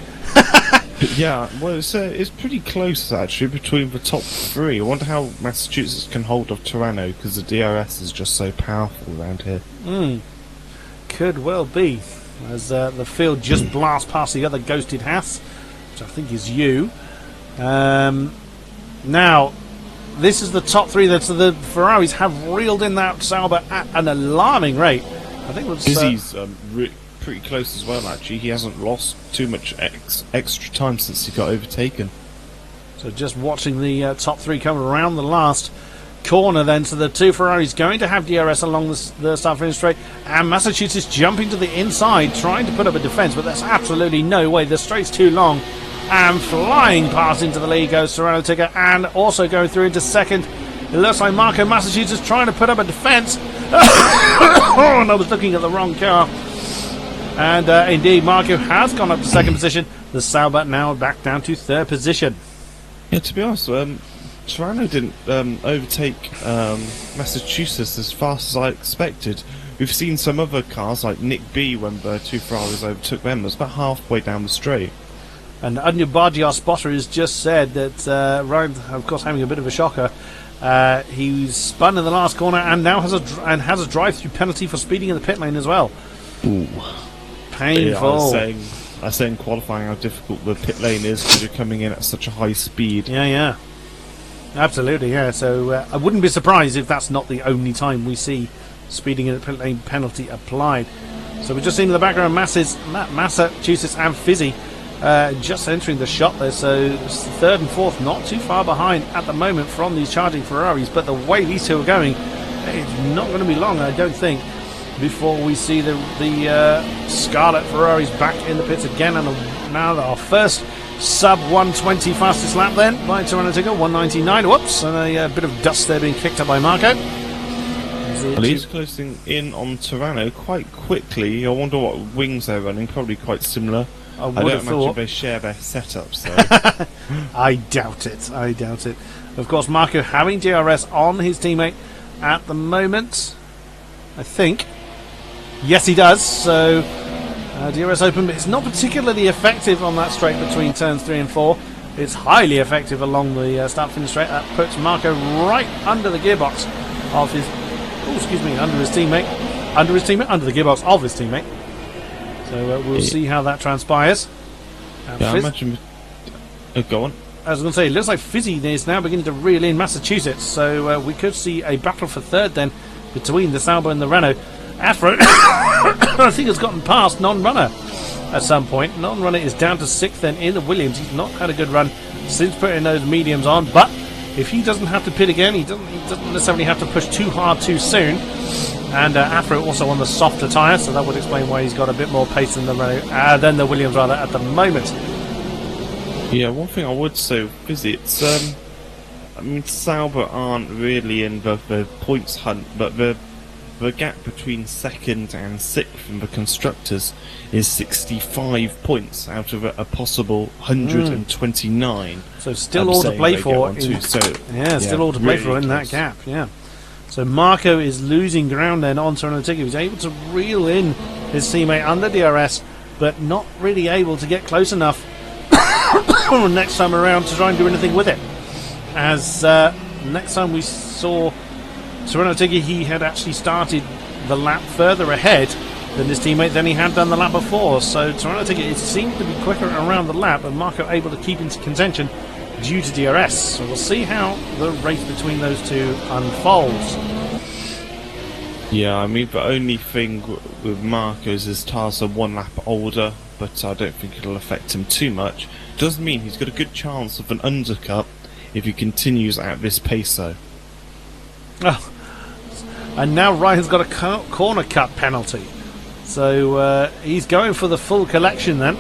Yeah, well, it's pretty close actually between the top 3. I wonder how Massachusetts can hold off Toronto because the DRS is just so powerful around here. Could well be, as the field just blasts past the other ghosted Haas, which I think is you. Now, this is the top 3. So the Ferraris have reeled in that Sauber at an alarming rate. I think Izzy's pretty close as well, actually. He hasn't lost too much extra time since he got overtaken. So just watching the top 3 come around the last corner then, so the two Ferraris going to have DRS along the start-finish straight, and Massachusetts jumping to the inside, trying to put up a defence, but there's absolutely no way. The straight's too long, and flying past into the lead goes Serrano Tigger, and also going through into second. It looks like Marco Massachusetts trying to put up a defence. Oh, and I was looking at the wrong car. And indeed, Marco has gone up to second position. The Sauber now back down to third position. Yeah, to be honest, Toronto didn't overtake Massachusetts as fast as I expected. We've seen some other cars, like Nick B, when the two Ferraris overtook them, it was about halfway down the straight. And Anya Bardia spotter has just said that Ryan, of course, having a bit of a shocker. He's spun in the last corner and now has a drive-through penalty for speeding in the pit lane as well. Ooh, painful. Yeah, I was saying qualifying how difficult the pit lane is because you're coming in at such a high speed. Yeah, absolutely. Yeah. So I wouldn't be surprised if that's not the only time we see speeding in the pit lane penalty applied. So we're just seeing in the background Massachusetts and Fizzy just entering the shot there, so third and fourth not too far behind at the moment from these charging Ferraris, but the way these two are going, it's not going to be long, I don't think, before we see the Scarlet Ferraris back in the pits again. And now our first sub 120 fastest lap then by Toronto Tigger, 199. Whoops, and a bit of dust there being kicked up by Marco. Well, he's closing in on Toronto quite quickly. I wonder what wings they're running, probably quite similar. I don't imagine they share their setup, so... I doubt it. Of course, Marco having DRS on his teammate at the moment, I think. Yes, he does. So, DRS open, but it's not particularly effective on that straight between turns 3 and 4. It's highly effective along the start-finish straight. That puts Marco right under the gearbox of his... Oh, excuse me, under his teammate. Under the gearbox of his teammate. So we'll see how that transpires. Yeah, I imagine... Oh, go on. I was going to say, it looks like Fizzy is now beginning to reel in Massachusetts, so we could see a battle for third then between the Sauber and the Renault. Afro, I think, has gotten past Non-Runner at some point. Non-Runner is down to sixth then in the Williams. He's not had a good run since putting those mediums on, but if he doesn't have to pit again, he doesn't necessarily have to push too hard too soon. And Afro also on the softer tyre, so that would explain why he's got a bit more pace than the Renault, than the Williams rather at the moment. Yeah, one thing I would say is it's I mean, Sauber aren't really in the points hunt, but the gap between second and sixth in the constructors is 65 points out of a possible 129. So still all to play for. Still all to play for in that gap. Yeah. So Marco is losing ground then on Toronto Tigger. He's able to reel in his teammate under DRS, but not really able to get close enough next time around to try and do anything with it. As next time we saw Toronto Tigger, he had actually started the lap further ahead than his teammate than he had done the lap before. So Toronto Tigger, it seemed to be quicker around the lap, and Marco able to keep into contention due to DRS. So we'll see how the race between those two unfolds. Yeah, I mean, the only thing with Marco is his tyres are one lap older, but I don't think it'll affect him too much. Does mean he's got a good chance of an undercut if he continues at this pace, though. Oh. And now Ryan's got a corner cut penalty. So he's going for the full collection then.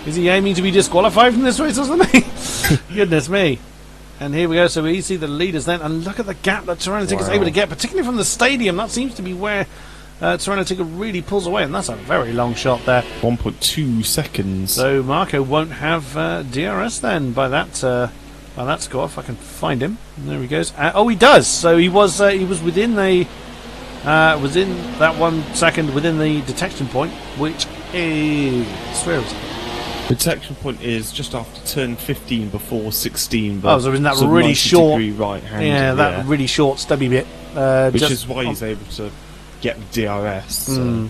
Is he aiming to be disqualified from this race or something? Goodness me. And here we go. So we see the leaders then. And look at the gap that Toronto Tigger is able to get, particularly from the stadium. That seems to be where Toronto Tigger really pulls away. And that's a very long shot there. 1.2 seconds. So Marco won't have DRS then by that score, if I can find him. And there he goes. Oh, he does. So he was within the... within that 1 second within the detection point, which is... Where is it? The detection point is just after turn 15 before 16. But so in that really short, right-hand, really short stubby bit, which is why he's able to get DRS. So.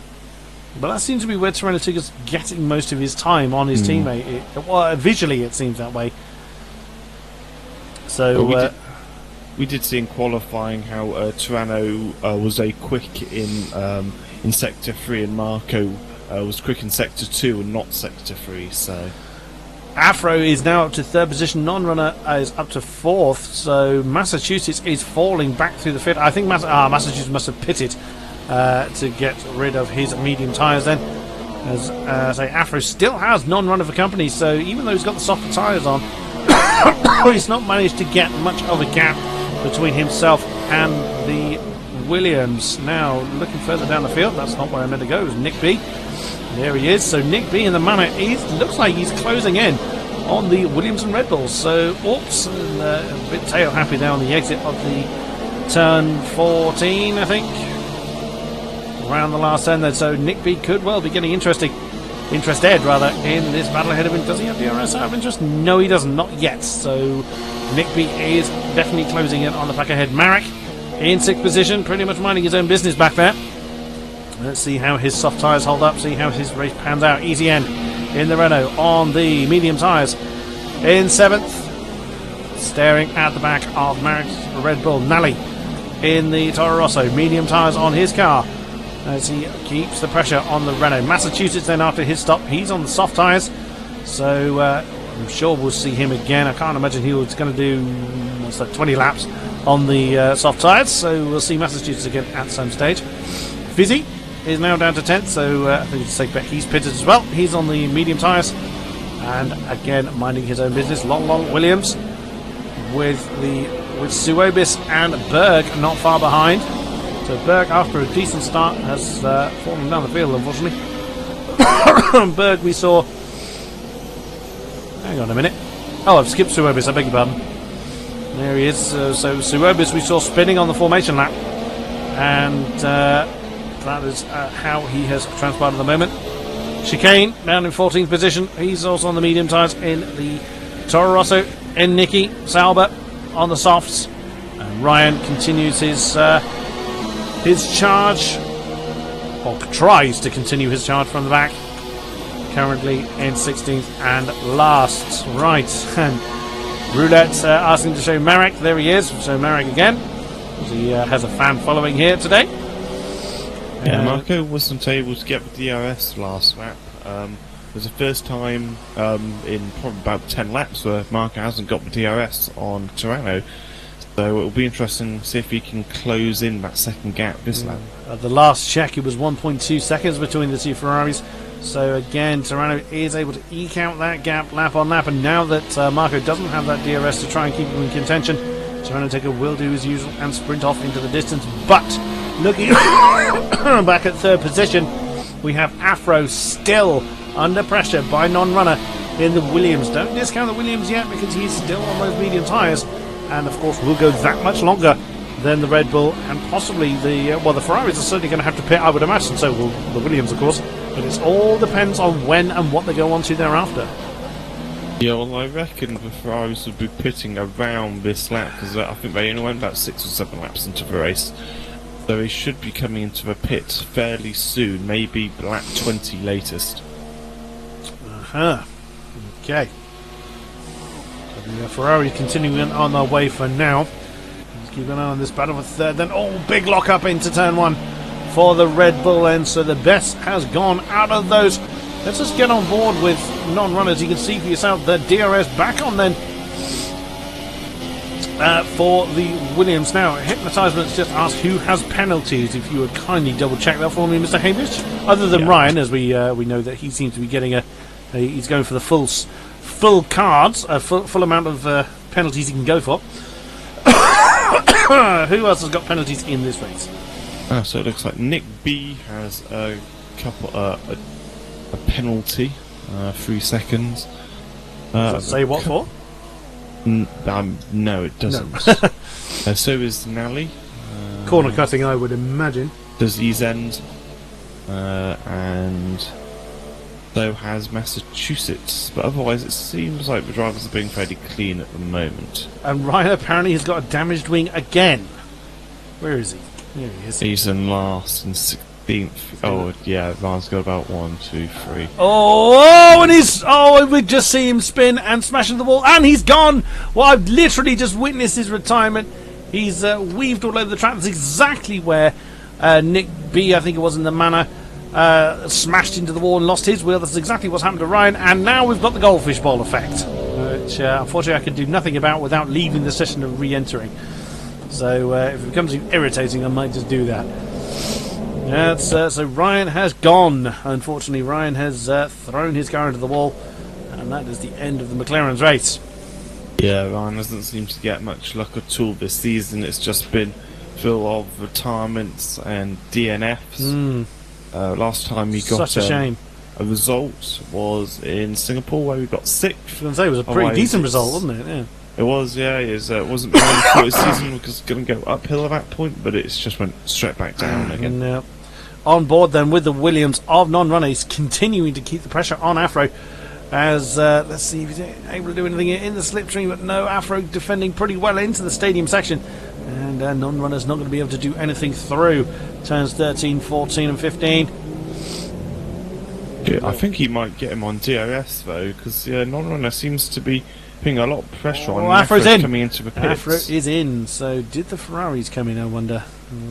But that seems to be where Toronto Tigger's getting most of his time on his teammate. Visually, it seems that way. So we did see in qualifying how Toronto was a quick in sector 3, and Marco was quick in sector 2 and not sector 3. So Afro is now up to third position. Non-runner is up to fourth. So Massachusetts is falling back through the field. I think Massachusetts must have pitted to get rid of his medium tyres then. As say, Afro still has non-runner for company. So even though he's got the softer tyres on, he's not managed to get much of a gap between himself and the Williams. Now looking further down the field, that's not where I meant to go. It was Nick B. There he is. So Nick B in the manor looks like he's closing in on the Williams and Red Bulls. So oops, and a bit tail happy there on the exit of the turn 14, I think. Around the last turn there. So Nick B could well be getting interested in this battle ahead of him. Does he have DRS out of interest? No, he doesn't. Not yet. So Nick B is definitely closing in on the pack ahead. Marek in sixth position, pretty much minding his own business back there. Let's see how his soft tyres hold up, see how his race pans out. Easy end in the Renault on the medium tyres. In seventh, staring at the back of Marek's Red Bull. Nally in the Toro Rosso, medium tyres on his car as he keeps the pressure on the Renault. Massachusetts then after his stop, he's on the soft tyres, so I'm sure we'll see him again. I can't imagine he was going to do 20 laps on the soft tyres, so we'll see Massachusetts again at some stage. Fizzy is now down to 10th, so I think it's a safe bet he's pitted as well. He's on the medium tyres and again minding his own business. Long Williams with Suobis and Berg not far behind. So Berg, after a decent start, has fallen down the field, unfortunately. Berg we saw... Hang on a minute. Oh, I've skipped Suobis, I beg your pardon. There he is. So Suobis we saw spinning on the formation lap. And that is how he has transpired at the moment. Chicane down in 14th position. He's also on the medium tyres in the Toro Rosso. And Nicky Sauber on the softs. And Ryan continues his charge, or tries to continue his charge from the back. Currently in 16th and last. Right, and Roulette asking to show Marek. There he is. So Marek again. He has a fan following here today. Yeah, Marco wasn't able to get the DRS last lap. It was the first time in probably about 10 laps where Marco hasn't got the DRS on Tirano. So it'll be interesting to see if he can close in that second gap this lap. At the last check, it was 1.2 seconds between the two Ferraris. So again, Tirano is able to eke out that gap lap on lap. And now that Marco doesn't have that DRS to try and keep him in contention, Tirano Taker will do his usual and sprint off into the distance. But looking back at third position, we have Afro still under pressure by non-runner in the Williams. Don't discount the Williams yet because he's still on those medium tyres. And of course will go that much longer than the Red Bull and possibly the Ferraris are certainly going to have to pit, I would imagine. So will the Williams, of course. But it all depends on when and what they go on to thereafter. Yeah, well, I reckon the Ferraris will be pitting around this lap because I think they only went about 6 or 7 laps into the race. So they should be coming into the pit fairly soon, maybe lap 20 latest. Okay. The Ferrari continuing on their way for now. Let's keep an eye on this battle for third. Then, big lock up into turn 1 for the Red Bull end. So the best has gone out of those. Let's just get on board with non-runners. You can see for yourself the DRS back on then for the Williams. Now, Hypnotizement's just asked who has penalties. If you would kindly double check that for me, Mr. Hamish. Other than Ryan, as we know that he seems to be getting he's going for the full cards, a full amount of penalties he can go for. Who else has got penalties in this race? So it looks like Nick B has a couple a penalty, 3 seconds. Does it say what for? No, it doesn't. No. So is Nally. Corner cutting, I would imagine. Does Ease End, and so has Massachusetts, but otherwise it seems like the drivers are being fairly clean at the moment. And Ryan apparently has got a damaged wing again. Where is he? There he is. He's in last and 16th. Oh yeah, Ryan's got about 1, 2, 3. And we just see him spin and smash into the wall, and he's gone. Well, I've literally just witnessed his retirement. He's weaved all over the track. That's exactly where Nick B, I think it was in the manor, smashed into the wall and lost his wheel. That's exactly what's happened to Ryan. And now we've got the goldfish bowl effect, which unfortunately I can do nothing about without leaving the session and re-entering. So if it becomes irritating, I might just do that. So Ryan has gone. Unfortunately, Ryan has thrown his car into the wall, and that is the end of the McLaren's race. Yeah, Ryan doesn't seem to get much luck at all this season. It's just been full of retirements and DNFs. Last time we got such a shame. A result was in Singapore, where we got 6th. I was going to say it was a pretty decent result, wasn't it? Yeah. It was, yeah. It wasn't bad for the season because it's going to go uphill at that point, but it just went straight back down again. And, on board then with the Williams of non-runner, he's continuing to keep the pressure on Afro. As let's see if he's able to do anything in the slipstream, but no, Afro defending pretty well into the stadium section, and non-runner's not going to be able to do anything through turns 13, 14 and 15. Yeah, I think he might get him on DRS though, because non-runner seems to be putting a lot of pressure on Afro's in. Coming into the pits. Afro is in, so did the Ferraris come in, I wonder?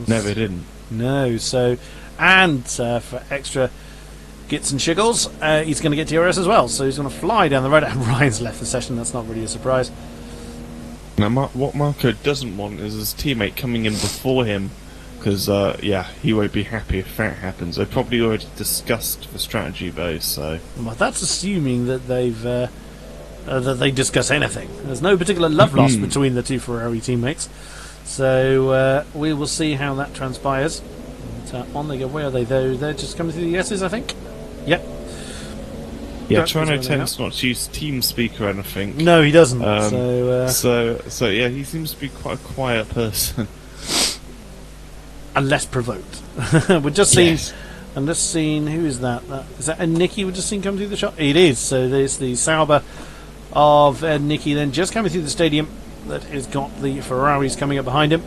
No, they didn't. No, so, and for extra gits and shiggles, he's going to get DRS as well, so he's going to fly down the road, and Ryan's left the session. That's not really a surprise. Now, what Marco doesn't want is his teammate coming in before him, because he won't be happy if that happens. They've probably already discussed the strategy though, so well, that's assuming that they've that they discuss anything. There's no particular love lost between the two Ferrari teammates, so we will see how that transpires. But, on they go. Where are they though? They're just coming through the S's, I think. Yep. Yeah, Toronto tends not to use TeamSpeak or anything. No, he doesn't. So yeah, he seems to be quite a quiet person. And less provoked. We've just seen, and let's see, who is that? Is that Nicky we've just seen come through the shot? It is. So there's the Sauber of Nicky then just coming through the stadium. That has got the Ferraris coming up behind him.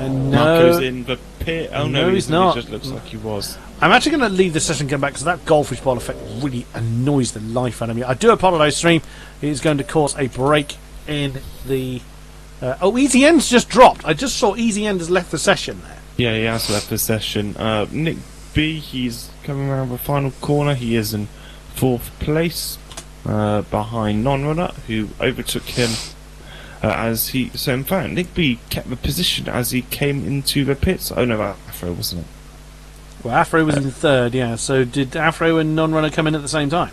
No. Marco's in the pit. Oh no, he's not. He just looks like he was. I'm actually going to leave the session and come back because that goldfish ball effect really annoys the life out of me. I do apologise, stream. It is going to cause a break in the... Easy End's just dropped. I just saw Easy End has left the session there. Yeah, he has left the session. Nick B, he's coming around the final corner. He is in 4th place behind Non-Runner, who overtook him as he... So in fact, Nick B kept the position as he came into the pits. Oh no, Afro, wasn't it? Well, Afro was in 3rd, yeah. So did Afro and Non-Runner come in at the same time?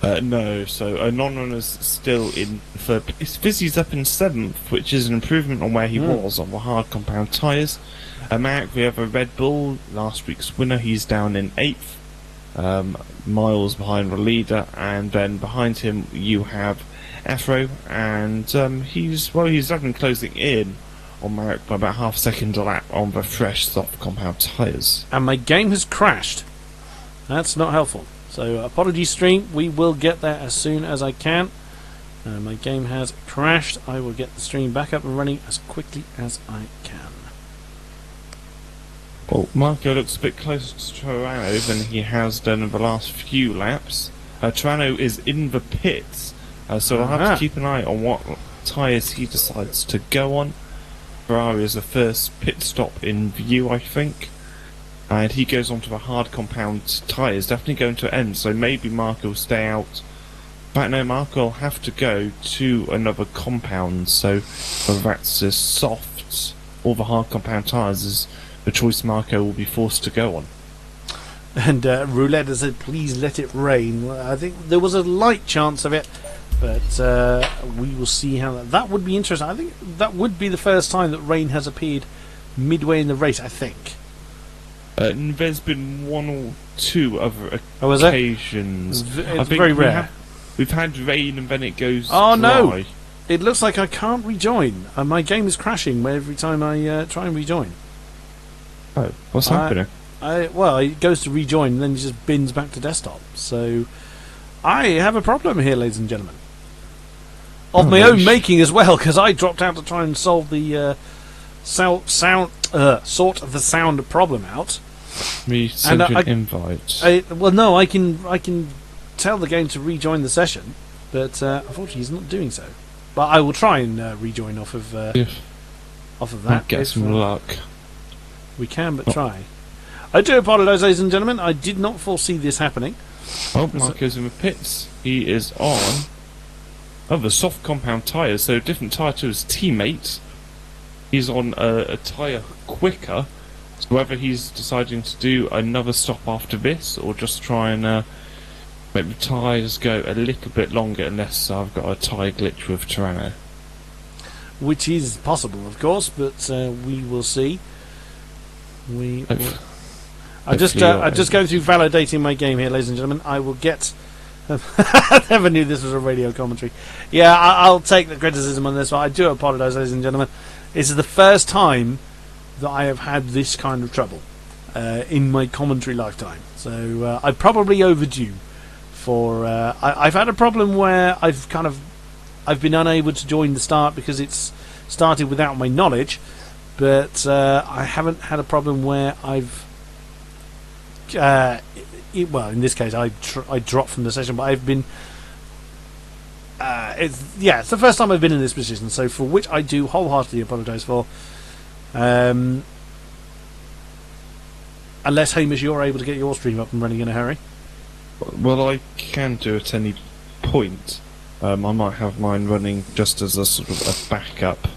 No, so Non-Runner's still in 3rd. Fizzy's up in 7th, which is an improvement on where he was on the hard compound tyres. Mark, we have a Red Bull, last week's winner. He's down in 8th, miles behind the leader, and then behind him you have Afro, and he's definitely closing in on Mark by about half a second a lap on the fresh soft compound tyres. And my game has crashed. That's not helpful. So apologies, stream. We will get there as soon as I can. My game has crashed. I will get the stream back up and running as quickly as I can. Well, Marco looks a bit closer to Torano than he has done in the last few laps. Torano is in the pits, so I'll have to keep an eye on what tyres he decides to go on. Ferrari is the first pit stop in view, I think. And he goes on to the hard compound tyres, definitely going to end, so maybe Marco will stay out. But no, Marco will have to go to another compound, so whether that's the soft or the hard compound tyres is the choice Marco will be forced to go on. And Roulette has said, please let it rain. Well, I think there was a light chance of it, but we will see how that would be interesting. I think that would be the first time that rain has appeared midway in the race, I think. There's been 1 or 2 other is occasions. It's very rare. We've had rain and then it goes dry. No! It looks like I can't rejoin. My game is crashing every time I try and rejoin. Oh, what's happening? Well, it goes to rejoin and then it just bins back to desktop. So I have a problem here, ladies and gentlemen. Of my own making as well, because I dropped out to try and solve the sort the sound problem out. Me send you an invite. No, I can tell the game to rejoin the session, but unfortunately he's not doing so. But I will try and rejoin off of that. Get some luck. We can but try. I do apologise, ladies and gentlemen. I did not foresee this happening. Oh, Marco's in the pits. He is on the soft compound tyres, so different tyre to his teammate. He's on a tyre quicker. So whether he's deciding to do another stop after this, or just try and make the tyres go a little bit longer, unless I've got a tyre glitch with Tyranno. Which is possible, of course, but we will see. I'm just going through validating my game here, ladies and gentlemen. I will get. I never knew this was a radio commentary. Yeah, I'll take the criticism on this one. I do apologise, ladies and gentlemen. This is the first time that I have had this kind of trouble in my commentary lifetime. So I'm probably overdue for. I've had a problem where I've been unable to join the start because it's started without my knowledge, but I haven't had a problem where I've. Well, in this case, I dropped from the session, but I've been. It's the first time I've been in this position, so for which I do wholeheartedly apologise for. Unless, Hamish, you're able to get your stream up and running in a hurry. Well, I can do at any point. I might have mine running just as a sort of a backup.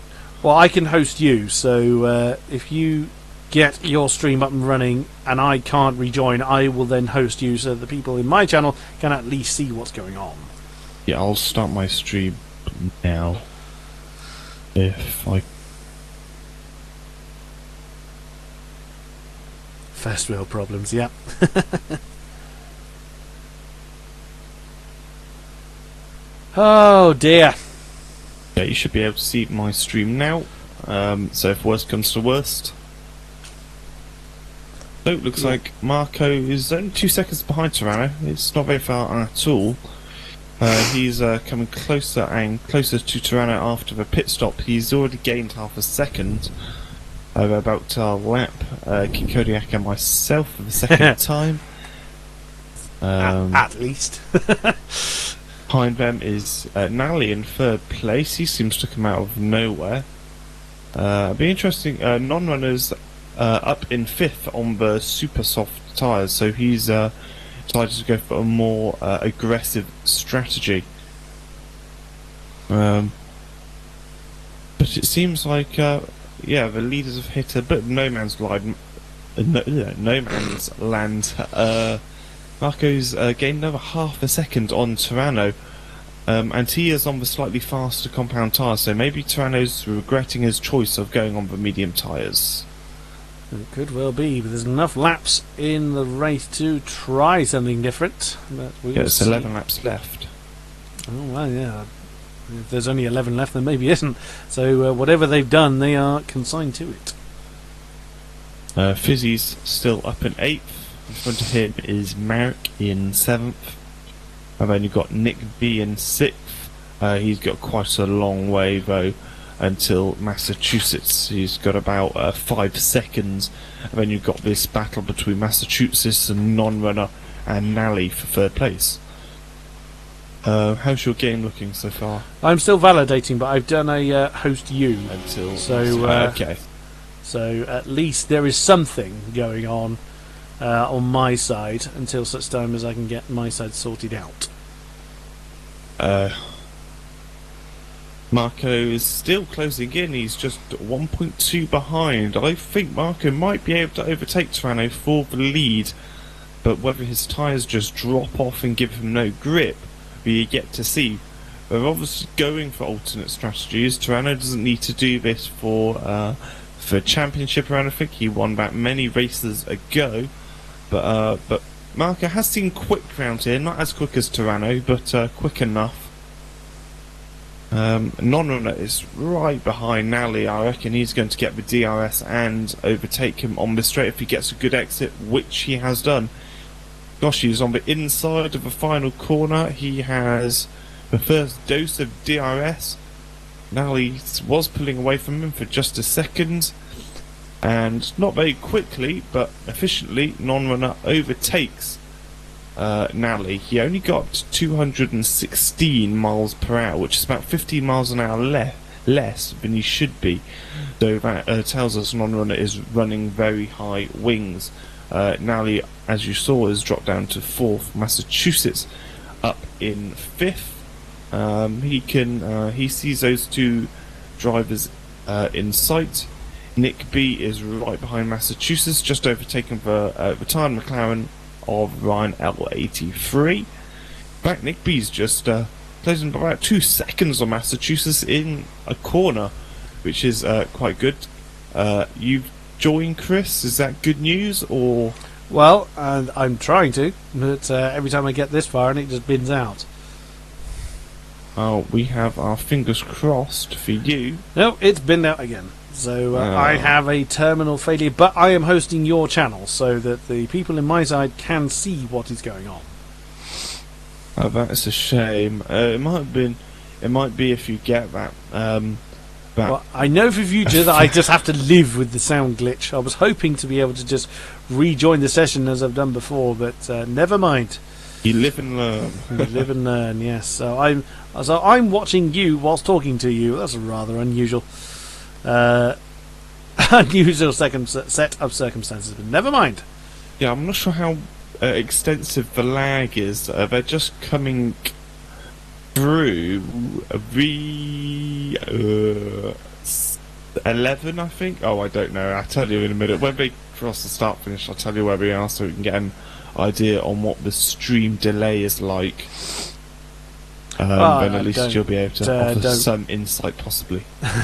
Well, I can host you, so if you get your stream up and running and I can't rejoin, I will then host you so that the people in my channel can at least see what's going on. Yeah, I'll start my stream now. If I... First world problems, yeah. Oh dear. Yeah, you should be able to see my stream now. So if worst comes to worst. So it looks like Marco is only 2 seconds behind Tyranno. It's not very far at all. He's coming closer and closer to Tyranno after the pit stop. He's already gained half a second. About to lap King-Kodiak and myself for the second time. At least. Behind them is Nally in third place. He seems to come out of nowhere. Be interesting. Non-runners up in fifth on the super soft tyres, so he's decided to go for a more aggressive strategy. But it seems like the leaders have hit a bit of no man's land. Marco's gained another half a second on Tyranno, and he is on the slightly faster compound tyres, so maybe Tyranno's regretting his choice of going on the medium tyres. It could well be, but there's enough laps in the race to try something different. But it's 11 laps left. Oh, well, yeah. If there's only 11 left, then maybe isn't. So whatever they've done, they are consigned to it. Fizzy's still up in 8th. In front of him is Marek in 7th. I've only got Nick B in 6th. He's got quite a long way, though, until Massachusetts. He's got about 5 seconds. And then you've got this battle between Massachusetts and non-runner and Nally for third place. How's your game looking so far? I'm still validating, but I've done a host you. Until... okay. So at least there is something going on my side until such time as I can get my side sorted out. Marco is still closing in. He's just 1.2 behind. I think Marco might be able to overtake Tyranno for the lead, but whether his tyres just drop off and give him no grip, we get to see. They're obviously going for alternate strategies. Tyranno doesn't need to do this for championship or anything. He won that many races ago, but Marco has seen quick round here, not as quick as Tyranno, but quick enough. Non-runner is right behind Nally. I reckon he's going to get the DRS and overtake him on the straight if he gets a good exit, which he has done. Gosh, he's on the inside of the final corner. He has the first dose of DRS. Nally was pulling away from him for just a second, and not very quickly but efficiently, non-runner overtakes Nally. He only got 216 miles per hour, which is about 15 miles an hour less than he should be. So that tells us non-runner is running very high wings. Nally, as you saw, has dropped down to 4th. Massachusetts up in 5th. He sees those two drivers in sight. Nick B is right behind Massachusetts, just overtaken the retired McLaren of Ryan L83. In fact, Nick B's just closing by about 2 seconds on Massachusetts in a corner, which is quite good. You've joined, Chris. Is that good news, or? Well, I'm trying to, but every time I get this far and it just bins out. Oh, we have our fingers crossed for you. No, it's binned out again. So I have a terminal failure, but I am hosting your channel so that the people in my side can see what is going on. Oh, that's a shame. It might be if you get that. Well, I know for future that I just have to live with the sound glitch. I was hoping to be able to just rejoin the session as I've done before, but never mind. You live and learn. You live and learn, yes. So I'm watching you whilst talking to you. That's rather unusual. Unusual set of circumstances, but never mind. Yeah, I'm not sure how extensive the lag is. They're just coming through the 11, I think. Oh, I don't know. I'll tell you in a minute. When we cross the start finish, I'll tell you where we are so we can get an idea on what the stream delay is like. Then at least you'll be able to offer some insight, possibly.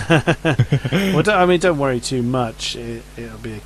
Well, don't worry too much. It'll be a